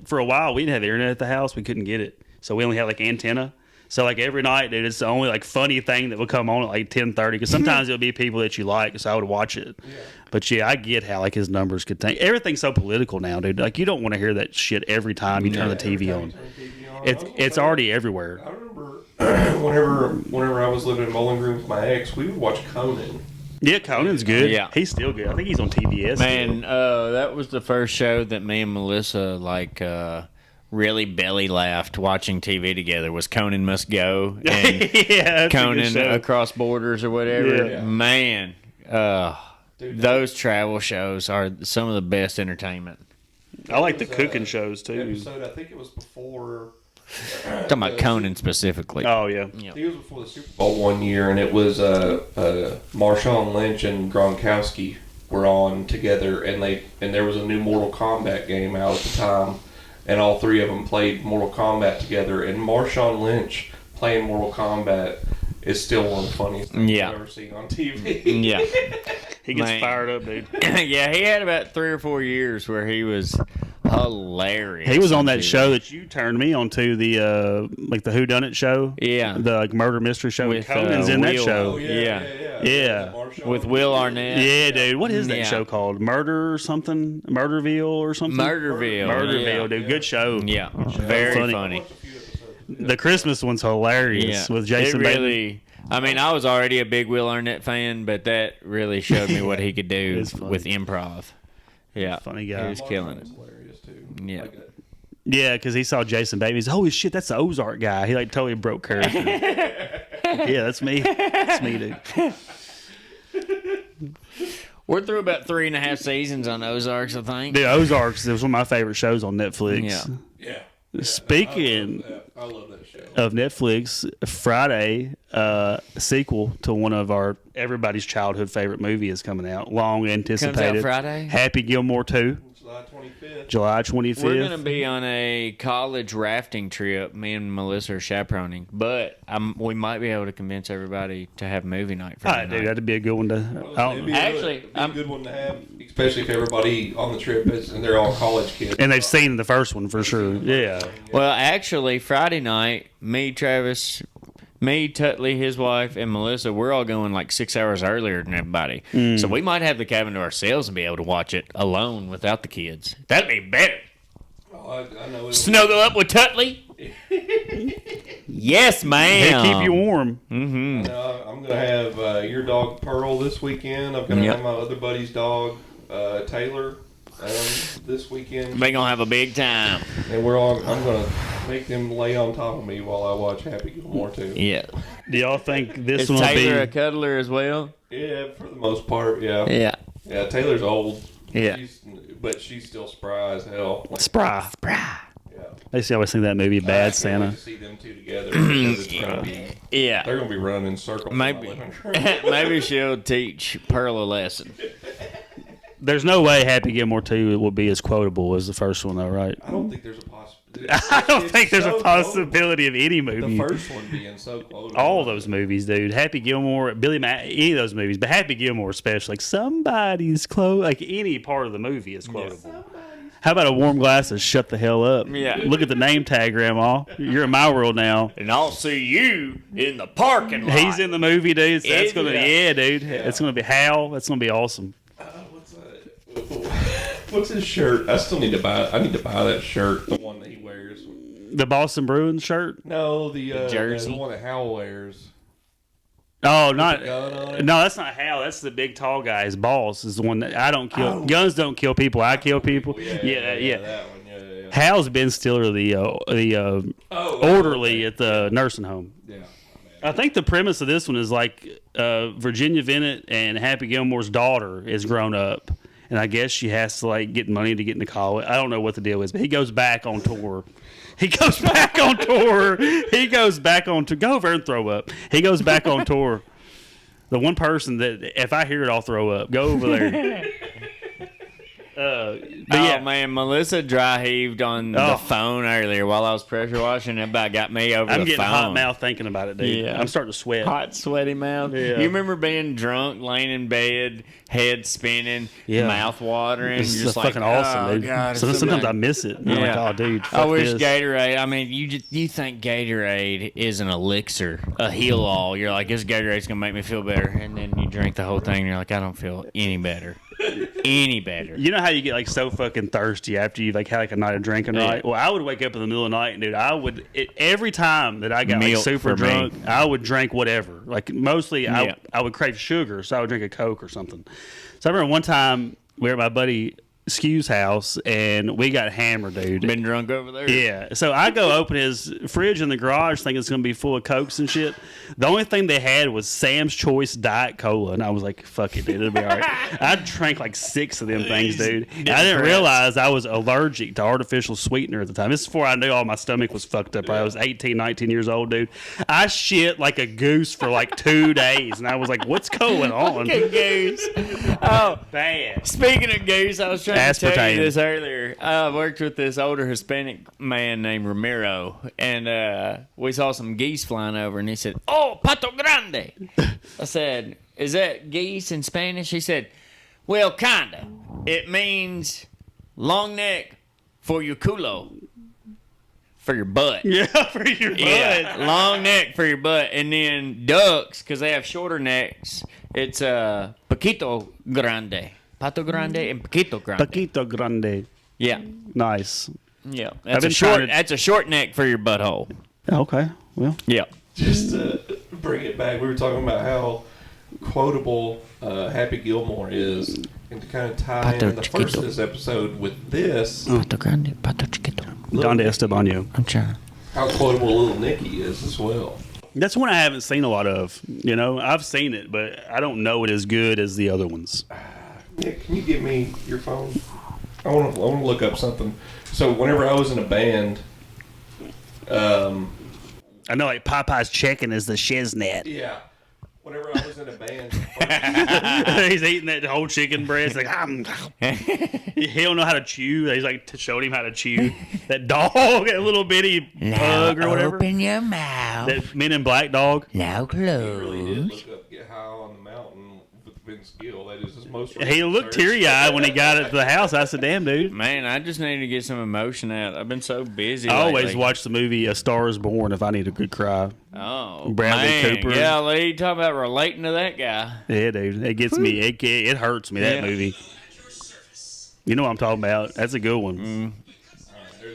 for a while we didn't have internet at the house. We couldn't get it, so we only had like antenna. So like every night, dude, it's the only like funny thing that would come on at like 10:30. Because sometimes it'll be people that you like, so I would watch it. Yeah. But yeah, I get how like his numbers could tank. Everything's so political now, dude. Like you don't want to hear that shit every time you turn the TV on. It's already everywhere. I remember whenever I was living in Bowling Green with my ex, we would watch Conan. Yeah, Conan's good. Yeah. He's still good. I think he's on TBS. Man, that was the first show that me and Melissa really belly laughed watching TV together. Was Conan Must Go and yeah, Conan Across Borders or whatever. Yeah. Man, those travel shows are some of the best entertainment. I like the cooking shows too. Episode, I think it was before. Talking about Conan specifically. Oh yeah. I think it was before the Super Bowl one year, and it was Marshawn Lynch and Gronkowski were on together, and there was a new Mortal Kombat game out at the time, and all three of them played Mortal Kombat together, and Marshawn Lynch playing Mortal Kombat is still one of the funniest things I've ever seen on TV. Yeah. He gets fired up, dude. Yeah, he had about 3 or 4 years where he was hilarious. He was on that show that you turned me on to, the like the Who Done It show. Yeah. The like murder mystery show. With, Conan's in that Will. show. Oh, Yeah. With Will Arnett. Yeah, dude. What is that Yeah. show called? Murder or something? Murderville or something? Murderville. Dude. Good show. Yeah. Very funny. The Christmas one's hilarious with Jason It Bateman. really, I mean, I was already a big Will Arnett fan, but that really showed me what he could do It's funny. with improv. Yeah. Funny guy. He was killing it. Hilarious too. Yeah. Yeah, because he saw Jason Bateman. He's holy shit, that's the Ozark guy. He like totally broke character. Yeah, that's me. That's me, dude. We're through about 3.5 seasons on Ozarks, I think. Dude, Ozarks is one of my favorite shows on Netflix. Yeah. Yeah. Speaking I love that show. of Netflix, Friday, a sequel to one of everybody's childhood favorite movie is coming out. Long anticipated. Friday? Happy Gilmore 2, July 25th. July 25th. We're going to be on a college rafting trip. Me and Melissa are chaperoning. But we might be able to convince everybody to have movie night All Friday right, night. dude, that'd be a good one to. It'd be a good one to have, especially if everybody on the trip is and they're all college kids. And they've seen the first one for sure. Yeah. Well, actually, Friday night, me, Travis, Tutley, his wife, and Melissa, we're all going like 6 hours earlier than everybody. So we might have the cabin to ourselves and be able to watch it alone without the kids. That'd be better. Oh, I know it. Snuggle up with Tutley? Yes, They ma'am. keep you warm. I'm gonna have your dog Pearl this weekend. I'm gonna Yep. have my other buddy's dog Taylor this weekend, We're going to have a big time. and I'm gonna make them lay on top of me while I watch Happy Gilmore too. Yeah. Do y'all think this Is one will Taylor a be? cuddler as well? Yeah, for the most part, yeah. Yeah. Taylor's old. Yeah. But she's still spry as hell. Like, Spry. yeah. I used to always think that movie, I Bad can't Santa. wait to see them two together. Because it's gonna be, Yeah. they're gonna be running in circles. in my Maybe, living room. maybe she'll teach Pearl a lesson. There's no way Happy Gilmore 2 will be as quotable as the first one, though, right? I don't think there's a possibility. I don't think there's a possibility of any The movie. first one being so quotable. All those movies, dude. Happy Gilmore, Billy Mack, any of those movies, but Happy Gilmore especially. Like somebody's close, like any part of the movie is quotable. How about a warm glass of shut the hell up? Yeah. Look at the name tag, Grandma. You're in my world now. And I'll see you in the parking lot. He's in the movie, dude. So that's Is gonna he? yeah, dude. It's gonna be Hal. That's gonna be awesome. What's his shirt? I still need to buy. I need to buy that shirt, the one that he wears. The Boston Bruins shirt. No, the jersey? the one that Hal wears. Oh, not the gun on it? no. That's not Hal. That's the big tall guy. His boss is the one that I don't kill. Guns don't kill people. I kill people. Yeah. That one. Yeah. Hal's Ben Stiller, the orderly at the nursing home. Yeah. I think the premise of this one is like Virginia Bennett and Happy Gilmore's daughter is grown up, and I guess she has to like get money to get into college. I don't know what the deal is, but he goes back on tour. He goes back on tour. He goes back on to go over and throw up. He goes back on tour. The one person that if I hear it, I'll throw up. Go over there. But Oh yeah, man, Melissa dry heaved on the phone earlier while I was pressure washing. It about got me over I'm the getting phone. hot mouth thinking about it, dude. Yeah. I'm starting to sweat. Hot, sweaty mouth. Yeah. You remember being drunk, laying in bed, head spinning, Yeah. mouth watering, It's just just like, fucking awesome, oh, dude. God, Sometimes I miss it. I'm like, oh, dude, I fuck wish this. Gatorade. I mean, you think Gatorade is an elixir, a heal all. You're like, this Gatorade's gonna make me feel better, and then you drink the whole thing, and you're like, I don't feel any better, any better. You know how you get like so fucking thirsty after you've like had like a night of drinking, Yeah. right? Well, I would wake up in the middle of the night, and dude, every time that I got like Milk super for me. drunk, I would drink whatever. Like mostly, Yeah. I would crave sugar, so I would drink a Coke or something. So I remember one time we were at my buddy Skew's house, and we got hammered, dude. Been drunk over there. Yeah, so I go open his fridge in the garage thinking it's going to be full of Cokes and shit. The only thing they had was Sam's Choice Diet Cola, and I was like, fuck it, dude, it'll be all right. I drank like 6 of them things, dude. I didn't realize I was allergic to artificial sweetener at the time. This is before I knew all my stomach was fucked up. I was 18, 19 years old, dude. I shit like a goose for like 2 days, and I was like, what's going on? Goose. Oh, Bad. speaking of goose, I was trying to tell Aspartame. you this earlier. I worked with this older Hispanic man named Ramiro, and we saw some geese flying over, and he said, "Oh, pato grande." I said, "Is that geese in Spanish?" He said, "Well, kinda. It means long neck for your culo, for your butt." Yeah, for your butt. Yeah, long neck for your butt, and then ducks because they have shorter necks. It's paquito grande, pato grande, and paquito grande. Paquito Grande. Yeah, Nice. yeah. I've That's a been short. trying to- That's a short neck for your butthole. Okay, well. Yeah. Just to bring it back, we were talking about how quotable Happy Gilmore is, and to kind of tie Pato in the first Chiquito. of this episode with this, Pato grande, pato chiquito. Don de Estebanio. I'm trying. how quotable Little Nicky is as well. That's one I haven't seen a lot of. You know, I've seen it, but I don't know it as good as the other ones. Nick, can you give me your phone? I want to look up something. So whenever I was in a band, I know, like Popeye's chicken is the shiznit. yeah, whenever I was in a band, He's eating that whole chicken breast. Like, he don't know how to chew. He's like showing him how to chew. That dog, that little bitty pug or whatever. Open your mouth. That Men in Black dog. Now really did close. look up Get High on the Mountain with Vince Gill. That is his most. He looked recent search. teary eyed when he got it to the house. I said, "Damn, dude." Man, I just need to get some emotion out. I've been so busy. I always lately. watch the movie A Star Is Born if I need a good cry. Oh, Bradley man. Cooper. Yeah, Lee, talk about relating to that guy. Yeah, dude, it gets me. It hurts me, that Yeah. movie. You know what I'm talking about? That's a good one.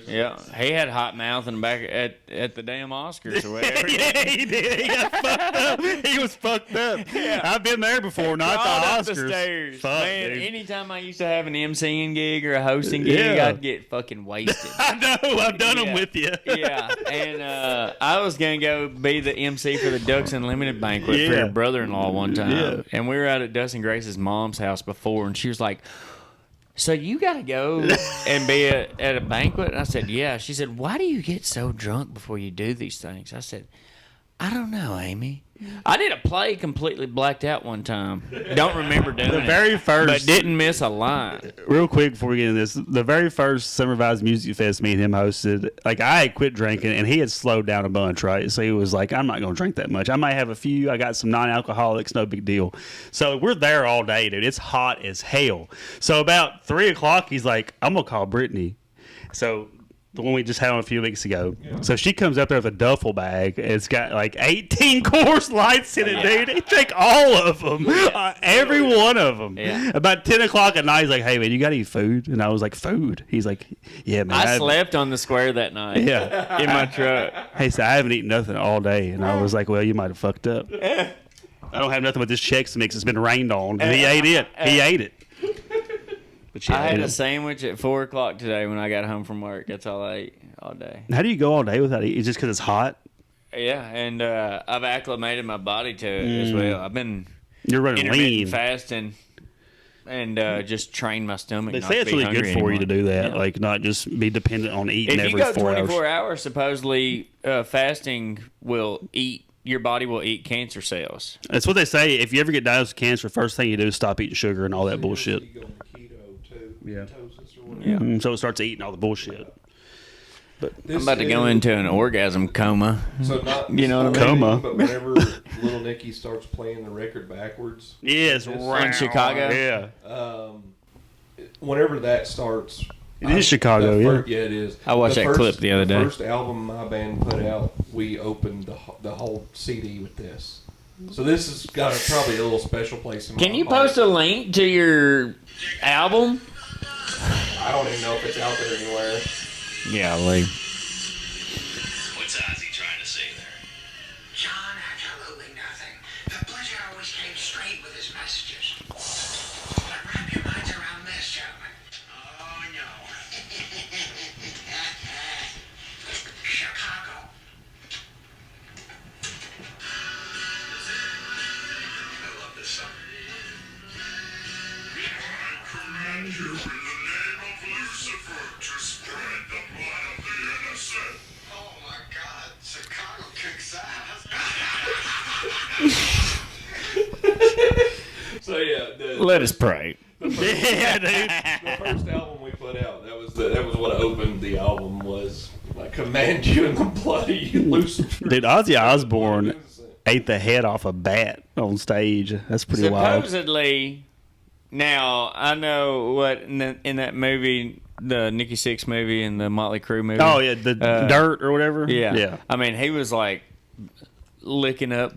Yeah, he had hot mouth in the back at the damn Oscars or whatever. Yeah, he did. He got fucked up. He was fucked up. I've been there before, not Crawled the up Oscars. the stairs. Fuck, Man, dude. anytime I used to have an MCing gig or a hosting gig, Yeah. I'd get fucking wasted. I know. I've done them Yeah. with you. Yeah, and I was gonna go be the MC for the Ducks Unlimited banquet for Yeah. your brother-in-law one time, Yeah. and we were out at Dustin Grace's mom's house before, and she was like, "So you gotta go and be at a banquet?" And I said, "Yeah." She said, "Why do you get so drunk before you do these things?" I said, "I don't know, Amy. I did a play completely blacked out one time. Don't remember doing The it, very but first, didn't miss a line." real quick before we get into this, the very first Summer Vibes Music Fest me and him hosted, like I had quit drinking and he had slowed down a bunch, right? So he was like, I'm not going to drink that much. I might have a few. I got some non-alcoholics, no big deal. So we're there all day, dude. It's hot as hell. So about 3 o'clock, he's like, I'm going to call Brittany. So the one we just had on a few weeks ago. So she comes up there with a duffel bag. It's got like 18 Coors Lights in it, dude. He drank all of them, every one of them. Yeah. About 10 o'clock at night, he's like, "Hey man, you got any food?" And I was like, "Food?" He's like, "Yeah, man." I slept on the square that night. Yeah. in my truck. He said, "I haven't eaten nothing all day," and I was like, "Well, you might have fucked up." I don't have nothing but this Chex Mix. It's been rained on. And he ate it. He ate it. But yeah, I had dude. a sandwich at 4 o'clock today when I got home from work. That's all I ate all day. How do you go all day without eating? Just because it's hot? Yeah, and I've acclimated my body to it as well. I've been You're running intermittent lean. fasting and just train my stomach. They not say to it's be really good hungry for you to anymore. do that. Yeah. Like, not just be dependent on eating If you every go 4 24 hours. hours, supposedly fasting will eat. Your body will eat cancer cells. That's what they say. If you ever get diagnosed with cancer, first thing you do is stop eating sugar and all that bullshit. You go on keto too. Yeah. Ketosis or whatever. Yeah. So it starts eating all the bullshit. This I'm about to go is- into an orgasm coma. So not You know what I mean? Coma. But whenever Little Nicky starts playing the record backwards, Yes, In Chicago? Yeah. whenever that starts, It is Chicago, the yeah. Yeah, it is. I watched that clip the other day. The first album my band put out, we opened the whole CD with this. So this has got probably a little special place in my Can you heart. post a link to your album? I don't even know if it's out there anywhere. Yeah, Lee. What's Ozzy trying to say there? John, absolutely nothing. The Blizzard always came straight with his messages. But wrap your minds around this, gentlemen. Oh, no. Chicago. I love this song. I command you in the name of Lucifer to spread the blood of the innocent. Oh my God, Chicago kicks ass. So yeah, Let us pray. Yeah, dude. the first album we put out, that was what opened the album, was I command you in the bloody Lucifer. Dude, Ozzy Blood Osbourne of the innocent. ate the head off a bat on stage. That's pretty wild. Supposedly, now I know what in that movie, the Nikki Sixx movie and the Motley Crue movie. Oh, yeah, the dirt or whatever. yeah, Yeah. I mean, he was like licking up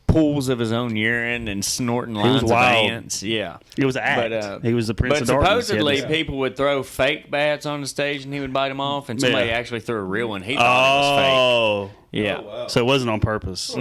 pools of his own urine and snorting was lines of wild. ants. Yeah. It was an act. But, he was the Prince But of Darkness. supposedly, He had people would throw fake bats on the stage and he would bite them off, and somebody Yeah. actually threw a real one. He this- thought Oh. it was fake. Yeah. Oh, wow. So it wasn't on purpose.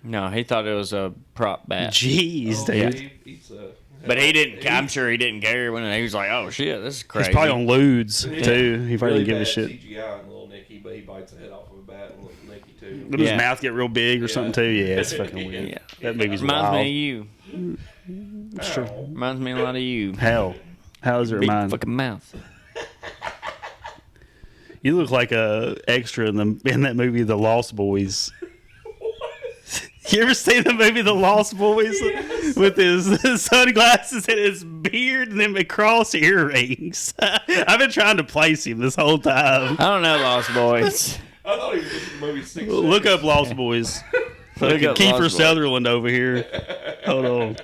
No, he thought it was a prop bat. Jeez, Oh, dude. he eats a- But he didn't. I'm sure he didn't care when he was like, "Oh shit, this is He's crazy." probably on lewds, Yeah. too. He probably really didn't give a bad shit. CGI in Little Nicky, but he bites the head off of a bat in Little Nicky too. Did his Yeah. mouth get real big or Yeah. something, too? Yeah, it's fucking weird. Yeah. That movie's Reminds wild. me of you. Ow. Reminds me a lot of you. Hell. How does it Big remind? fucking mouth. You look like a extra in that movie, The Lost Boys. You ever seen the movie The Lost Boys with his sunglasses and his beard and them cross earrings? I've been trying to place him this whole time. I don't know, Lost Boys. I thought he was just in the movie 6 Look Seconds. up Lost Boys. Look up Kiefer Lost Boys. Sutherland over here. Hold on.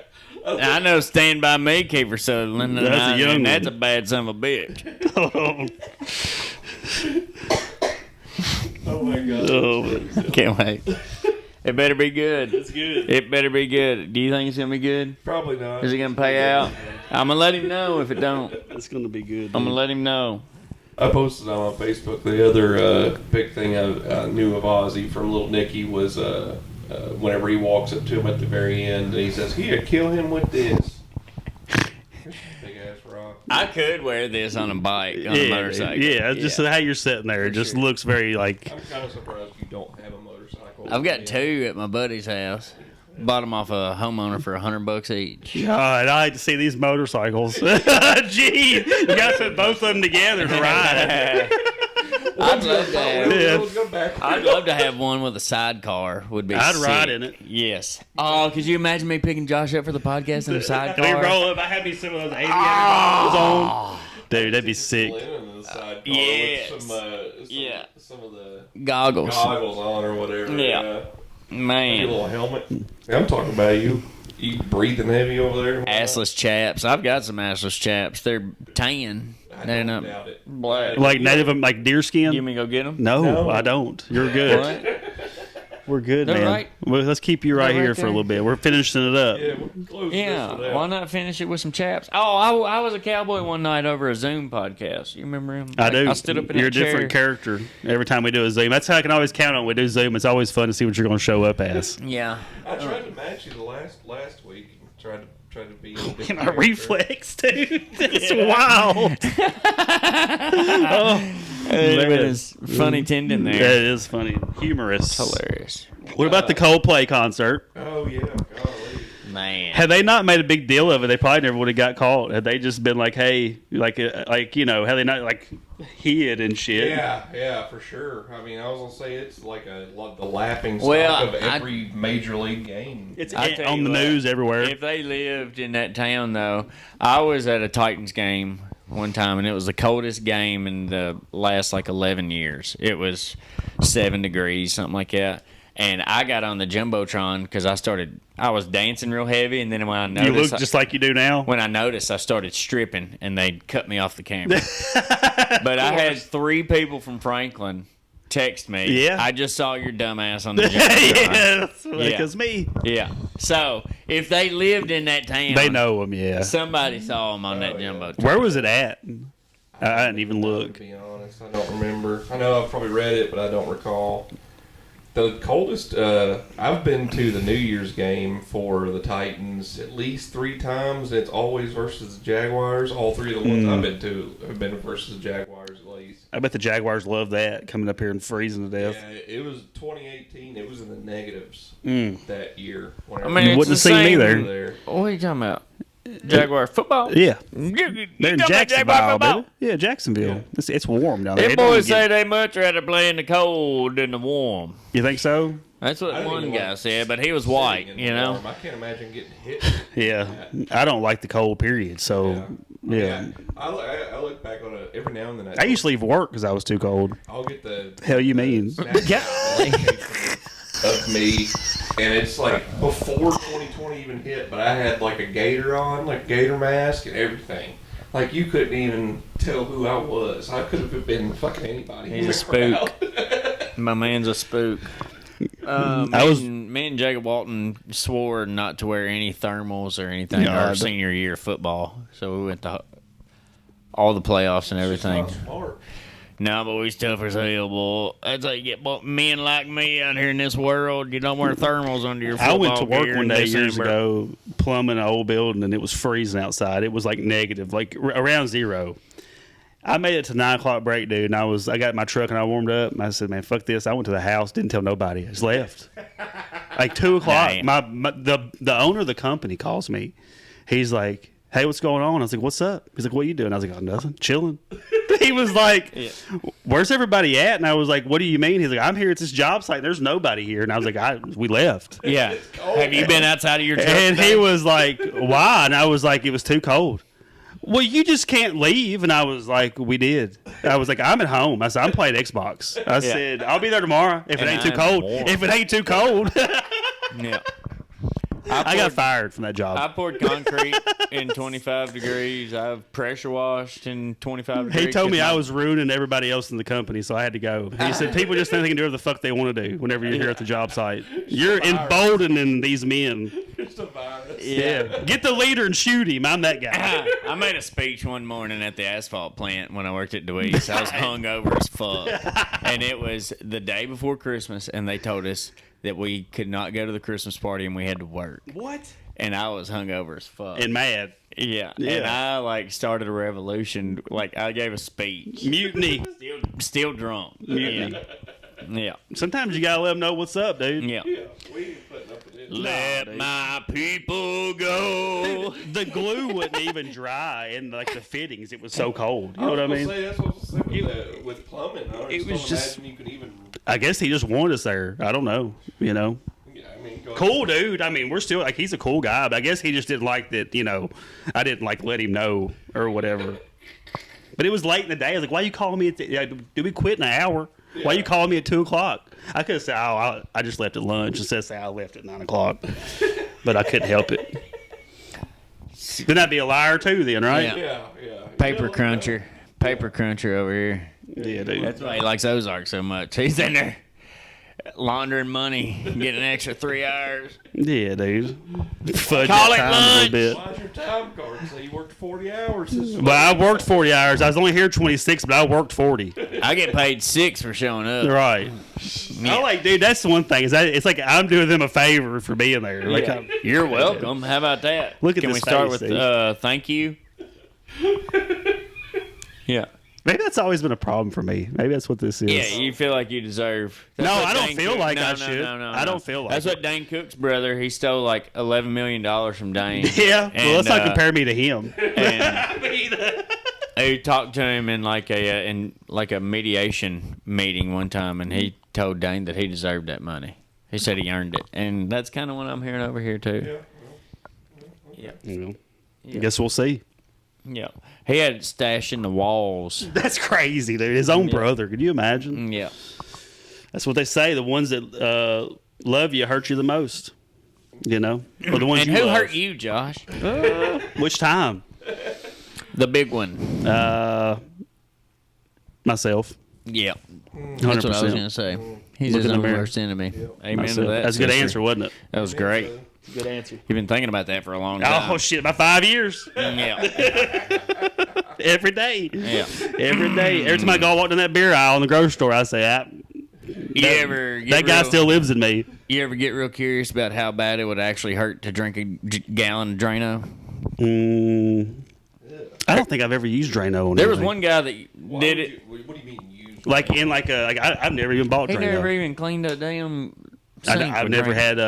I know Stand By Me, Kiefer Sutherland, and, That's a young and that's one. a bad son of a bitch. Hold on. Oh my god. Oh, Can't wait. It better be good. it's good. It better be good. Do you think it's gonna be good? Probably not. Is he gonna pay out? I'm gonna let him know if it don't. It's gonna be good. I'm gonna let him know. I posted on my Facebook the other big thing I knew of Ozzy from Little Nicky was whenever he walks up to him at the very end and he says, "Here, kill him with this." Big ass rock. I could wear this on a bike, on a motorcycle. Yeah, it's just how you're sitting there. It just sure. looks very like. I'm kind of surprised you don't have a motorcycle. I've got two at my buddy's house. Bought them off a homeowner for $100 each. God, I hate to see these motorcycles. Gee, you got to put both of them together to ride. I'd love to have. Yeah. Go back. I'd love to have one with a sidecar. Would be. I'd sick. ride in it. Yes. Oh, could you imagine me picking Josh up for the podcast in a Can we sidecar? roll up? I had me some of those aviator goggles on. Dude, that'd be sick. Yes. Yeah. Some of the Goggles. goggles on or whatever. Yeah. Your Man. little helmet. I'm talking about you. You breathing heavy over there? Assless chaps. I've got some assless chaps. They're tan. I They're don't not doubt it. black. Like native, like deer skin? You want me to go get them? No, No. I don't. You're good. What? We're good, They're man. right. Well, let's keep you right They're right here for a there. little bit. We're finishing it up. Yeah, we're close. Yeah. to this Why not finish it with some chaps? Oh, I was a cowboy one night over a Zoom podcast. You remember him? I do. I stood up in You're a that chair. different character every time we do a Zoom. That's how I can always count on when we do Zoom. It's always fun to see what you're going to show up as. Yeah. I tried to match you the last week. Tried to be. A different My character. reflex, dude. It's wild. Oh, There's funny tendon that there. is funny. Humorous. Hilarious. What about the Coldplay concert? Oh yeah, golly. Man. Had they not made a big deal of it, they probably never would have got caught. Had they just been like, "Hey, like you know," had they not like hid and shit? Yeah, for sure. I mean, I was gonna say it's like the laughing stock Well, of every major league game. It's I tell on you the what, news everywhere. If they lived in that town, though, I was at a Titans game one time, and it was the coldest game in the last like 11 years. It was 7 degrees, something like that. And I got on the jumbotron because I was dancing real heavy, and then when I noticed, You look just like you do now. when I noticed, I started stripping, and they cut me off the camera. But I had 3 people from Franklin text me. Yeah. I just saw your dumbass on the jumbotron. Yeah, because me. Yeah. So if they lived in that town, They know him, yeah. somebody saw him on that jumbotron. Where was it at? I didn't even To look. be honest, I don't remember. I know I've probably read it, but I don't recall. The coldest, I've been to the New Year's game for the Titans at least 3 times. It's always versus the Jaguars. All 3 of the ones I've been to have been versus the Jaguars at least. I bet the Jaguars love that, coming up here and freezing to death. Yeah, it was 2018. It was in the negatives that year. I mean, You it's wouldn't the have seen me same- there. What are you talking about? Jaguar football? Yeah. You They're in talking about Jacksonville, Jaguar football? baby. Yeah, Jacksonville. It's warm down there. Them It don't boys get- say they much rather play in the cold than the warm. You think so? That's what I don't one even guy like said, but he was white, Sitting in you the know? warm. I can't imagine getting hit. Yeah. I don't like the cold period, so yeah. I look back on it every now and then. I used to leave work because I was too cold. I'll get the Hell, you mean? of me, and it's like before 2020 even hit, but I had like a gator on, like gator mask and everything. Like you couldn't even tell who I was. I could have been fucking anybody. He's a spook. My man's a spook. Me and Jacob Walton swore not to wear any thermals or anything No, I our don't- senior year of football. So we went to all the playoffs and everything. Not smart. No, but we tough as hell, boy. That's how you get men like me out here in this world. You don't wear thermals under your I football went to work gear one in day years December. ago, plumbing an old building, and it was freezing outside. It was like negative, like around 0. I made it to 9 o'clock break, dude, and I got in my truck and I warmed up. And I said, "Man, fuck this!" I went to the house, didn't tell nobody. I just left. Like 2 o'clock, Damn. the owner of the company calls me. He's like, "Hey, what's going on?" I was like, "What's up?" He's like, "What are you doing?" I was like, "Oh, nothing, chilling." He was like, "Where's everybody at?" And I was like, "What do you mean?" He's like, "I'm here at this job site. There's nobody here." And I was like, "We left." Yeah. Have you been outside of your truck? And today? he was like, "Why?" And I was like, "It was too cold." Well, you just can't leave. And I was like, "We did." I was like, "I'm at home." I said, "I'm playing Xbox." I said, "I'll be there tomorrow if it And ain't too I'm cold." warm. If it ain't too cold. Yeah. I got fired from that I job. poured concrete in 25 degrees. I've pressure washed in 25 degrees. He told me I was ruining everybody else in the company, so I had to go. He said, "People just think they can do whatever the fuck they want to do whenever you're here at the job site. You're emboldening these men." It's a virus. Yeah. Get the leader and shoot him. I'm that guy. I made a speech one morning at the asphalt plant when I worked at Deweese. I was hungover as fuck. And it was the day before Christmas, and they told us that we could not go to the Christmas party and we had to work. What? And I was hungover as fuck. And mad. yeah. Yeah. And I like started a revolution. Like I gave a speech. Mutiny. Still drunk. Mutiny. Yeah. Sometimes you gotta let them know what's up, dude. Yeah. Yeah, we ain't putting up with it. Let my people go. The glue wouldn't even dry in like the fittings. It was so cold. You know I what I was mean? gonna say, that's what I was saying with plumbing. I It just was don't just- imagine you could even. I guess he just wanted us there. I don't know. You know, Yeah, I mean, go cool dude. I mean, we're still like he's a cool guy, but I guess he just didn't like that. You know, I didn't like let him know or whatever. But it was late in the day. I was like, "Why you calling me? Did we quit in an hour? Why you calling me at 2 o'clock?" I could have said, "Oh, I just left at lunch." Instead of say I left at 9 o'clock, but I couldn't help it. Then I'd be a liar too, then, right? Yeah. Yeah. Paper cruncher. Paper cruncher over here. Yeah, dude. That's why he likes Ozark so much. He's in there laundering money, getting an extra 3 hours. Yeah, dude. Fudge Call that it time a lunch. little bit. Why's your time card say you worked 40 hours this week? Well, I worked 40 hours. I was only here 26, but I worked 40. I get paid 6 for showing up. Right. I like, dude, that's the one thing. It's like I'm doing them a favor for being there. Like, Yeah. You're welcome. How about that? Look at Can this we start face, with dude. thank you? Yeah. maybe that's always been a problem for me. Maybe that's what this is. Yeah, you feel like you deserve. No, what I don't Dane feel Cook- like no, I no, should. No, no, I no. don't feel like That's it. what Dane Cook's brother. He stole like $11 million from Dane. Yeah. Well, let's not And, compare me to him. And he talked to him in like a mediation meeting one time, and he told Dane that he deserved that money. He said he earned it, and that's kind of what I'm hearing over here too. Yeah. You know, I guess we'll see. Yeah. He had it stashed in the walls. That's crazy, dude. His own brother. Could you imagine? Yeah. That's what they say. The ones that love you hurt you the most. You know? Or the ones And you who love. hurt you, Josh? Which time? The big one. Myself. Yeah. 100%. That's what I was going to say. He's Look his in the own mirror. worst enemy. Amen Myself. to that. That's a good sister. answer, wasn't it? That was great. Good answer. You've been thinking about that for a long time. Oh, shit. About 5 years. Yeah. Every day. Yeah. Every day. Every time I go walk down that beer aisle in the grocery store, I say, that guy still lives in me. You ever get real curious about how bad it would actually hurt to drink a gallon of Drano? I don't think I've ever used Drano on There was anything. one guy that did it. What do you mean used? I've never even bought He Drano. never even cleaned a damn sink. I've with never Drano. had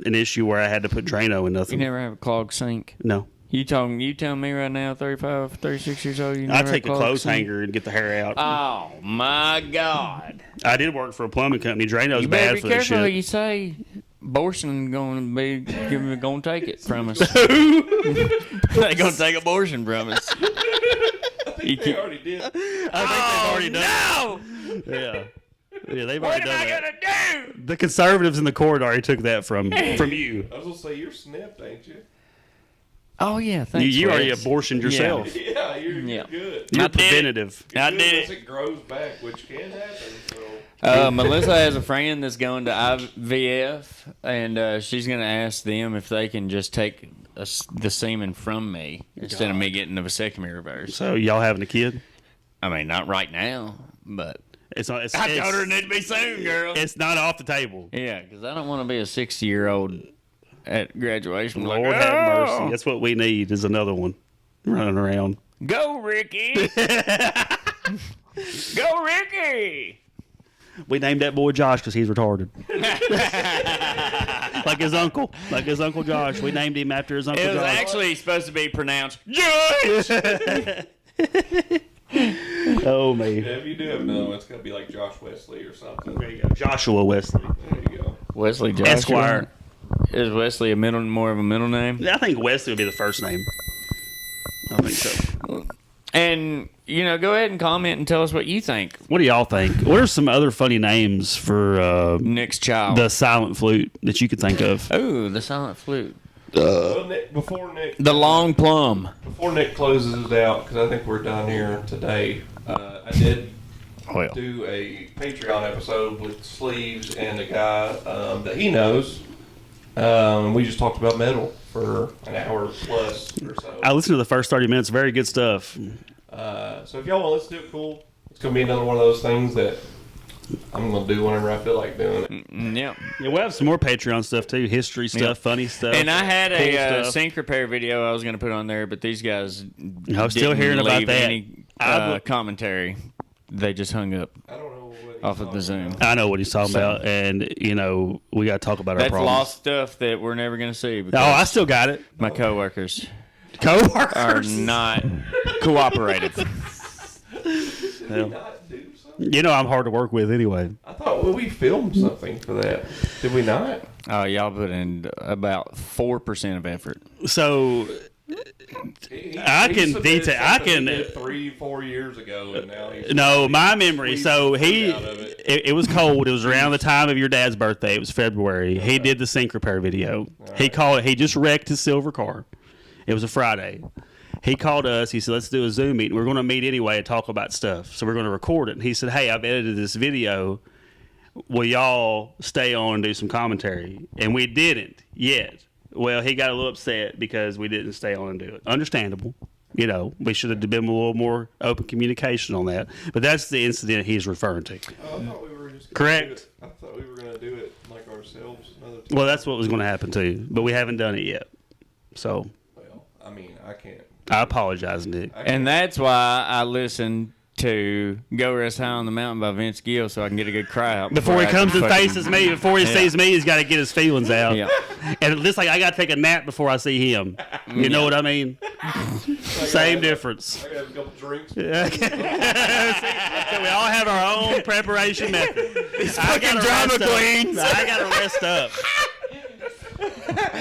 an issue where I had to put Drano in You nothing. never have a clogged sink. No. You telling me right now, 35, 36 years old, you never I had take a clogged clothes sink? hanger and get the hair out. Oh my God! I did work for a plumbing company. Drano's You better bad be for that careful who shit. you say. Abortion going to take it from us. They gonna take abortion from us. They already did. I think they've already done No! it. Yeah. Yeah, they've What already am I done that. gonna do? The conservatives in the court already took that from you. I was gonna say you're snipped, ain't you? Oh yeah, thanks. You already Wes. abortioned yourself. Yeah, you're Yeah. good. You're I did it. preventative. I Good did unless it. it grows back, which can happen. So Melissa has a friend that's going to IVF, and she's going to ask them if they can just take the semen from me instead of me getting the vasectomy reversed. So y'all having a kid? I mean, not right now, but It's not. It's, I it's, told her it need to be soon, girl. it's not off the table. Yeah, because I don't want to be a 60-year-old at graduation. Lord like, have "Oh, mercy. That's what we need is another one running around. Go, Ricky! Go, Ricky! We named that boy Josh because he's retarded. Like his uncle. Like his Uncle Josh. We named him after his Uncle It was Josh. actually supposed to be pronounced Josh. Oh, me. if you do have another one, it's gonna be like Josh Wesley or something. There you go. Joshua Wesley. There you go. Wesley Joshua. Esquire. Is Wesley more of a middle name? I think Wesley would be the first name. I think so. And, go ahead and comment and tell us what you think. What do y'all think? What are some other funny names for Nick's child. the silent flute that you could think of? Oh, the silent flute. Well, Nick, before Nick closes it out, because I think we're done here today. I did Well. do a Patreon episode with Sleeves and a guy that he knows. We just talked about metal for an hour plus or so. I listened to the first 30 minutes. Very good stuff. So if y'all want to listen to it, cool. It's going to be another one of those things that I'm going to do whenever I feel like doing it. Yeah. Yeah, we'll have some more Patreon stuff too. History stuff, Yeah. funny stuff. And I had cool a stuff. sync repair video I was going to put on there, but these guys I'm still didn't hearing about leave that. any commentary. They just hung up I don't know what he's off of the talking Zoom. about. I know what he's talking about, and we got to talk about our That's problems. lost stuff that we're never going to see because Oh, I still got it. my coworkers are Coworkers. not cooperative. Did we not do something? You know I'm hard to work with anyway. I thought we filmed something for that. Did we not? Oh, y'all put in about 4% of effort. So I can submitted detail- I something can- he did 3-4 years ago, and now he's no, my memory. squeezed So the he, fruit out of it. it was cold. It was around the time of your dad's birthday. It was February. He did the sync repair video. He called. He just wrecked his silver car. It was a Friday. He called us. He said, "Let's do a Zoom meeting. We're going to meet anyway and talk about stuff. So we're going to record it." And he said, "Hey, I've edited this video. Will y'all stay on and do some commentary?" And we didn't yet. Well, he got a little upset because we didn't stay on and do it. Understandable. We should have been a little more open communication on that. But that's the incident he's referring to. I thought we were just Correct. Do it. I thought we were going to do it like ourselves another time. Well, that's what was going to happen too. But we haven't done it yet. So Well, I mean, I can't. I apologize, Nick. And that's why I listened to Go Rest High on the Mountain by Vince Gill so I can get a good cry out. Before he I comes and fucking- faces me, before he sees me, he's got to get his feelings out. Yeah. And just like I got to take a nap before I see him. You know what I mean? Same difference. I got a couple drinks. So we all have our own preparation method. I gotta drama rest up. queens. I got to rest up.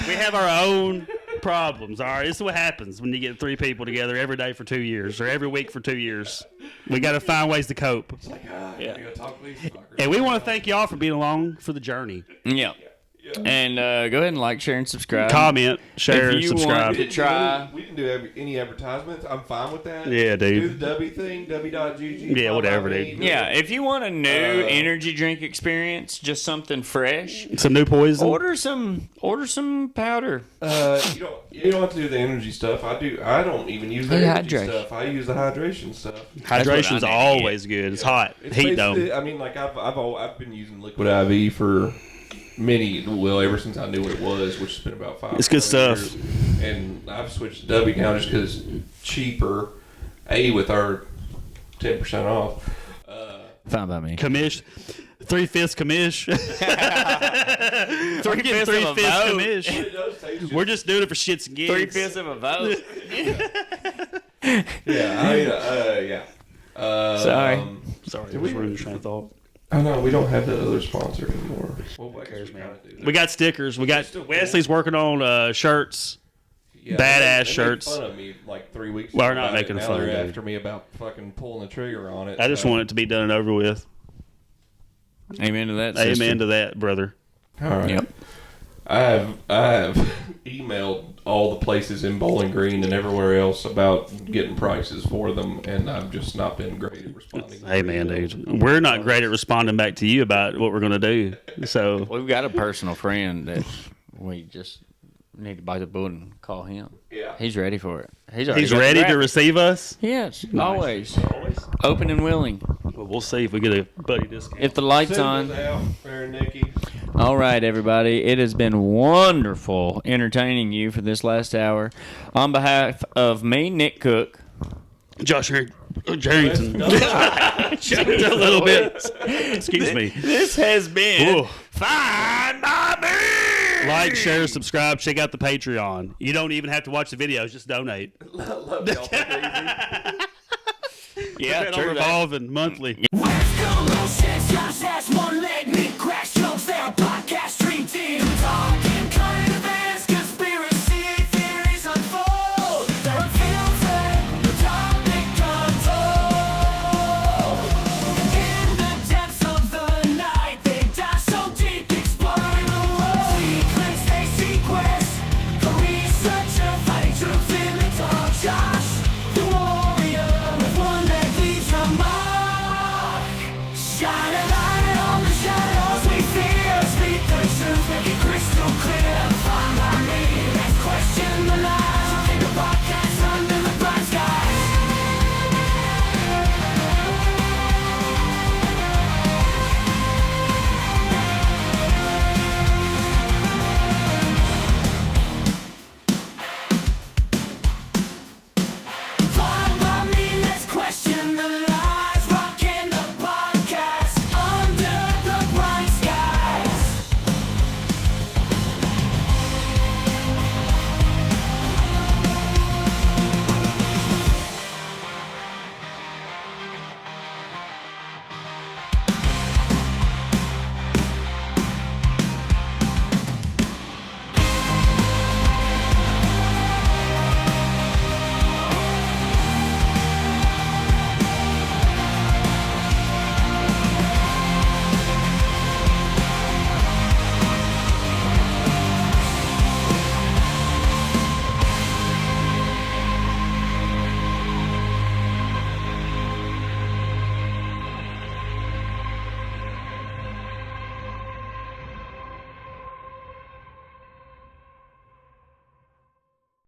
We have our own problems. All right, this is what happens when you get 3 people together every day for 2 years or every week for 2 years. We got to find ways to cope. It's like, yeah. Gotta talk to these fuckers. And we want to thank y'all for being along for the journey. Yeah. And go ahead and like, share, and subscribe. Comment, share, If you subscribe. want to try. We didn't do any advertisements. I'm fine with that. Yeah, dude. Do the W thing, W.GG. Yeah, whatever, dude. Yeah, if you want a new energy drink experience, just something fresh, Some new poison. order some powder. You don't have to do the energy stuff. I don't even use the energy Hydration. stuff. I use the hydration stuff. Hydration's That's what I need. always good. It's hot. It's Heat basically- dome. I mean, like I've been using liquid IV for ever since I knew what it was, which has been about 5. It's good 7 stuff. years. And I've switched to W now just because cheaper. With our 10% off. Fine by me. Commish. 3/5 commish. 3/5 of a vote. commish. It does taste We're just doing it for shits and gigs. 3/5 of a vote. yeah. Sorry. Sorry, I was ruining your train of thought. I know we don't have that other sponsor anymore. Well, We got stickers. We got Still cool. Wesley's working on shirts. badass shirts. They made fun of me like 3 weeks Well, ago. we're not about it. making Now fun, they're dude. after me about fucking pulling the trigger on it. I just want it to be done and over with. Amen to that. Sister. Amen to that, brother. All right. Yep. I have emailed all the places in Bowling Green and everywhere else about getting prices for them, and I've just not been great at responding. Hey, man, dude. We're not great at responding back to you about what we're going to do. So, We've got a personal friend that we just need to bite the bullet and call him. Yeah. He's ready for it. He's he's ready to receive us. Yes, always. Open and willing. Well, we'll see if we get a buddy discount. If the light's Send on. us out there, Nikki. All right, everybody. It has been wonderful entertaining you for this last hour. On behalf of me, Nick Cook. Josh Harrington. Just a little bit. Excuse me. This has been Ooh. Fine by Me. Like, share, subscribe, check out the Patreon. You don't even have to watch the videos, just donate. Love y'all. Take it easy. Yeah, It's true that. revolving monthly. West Coast,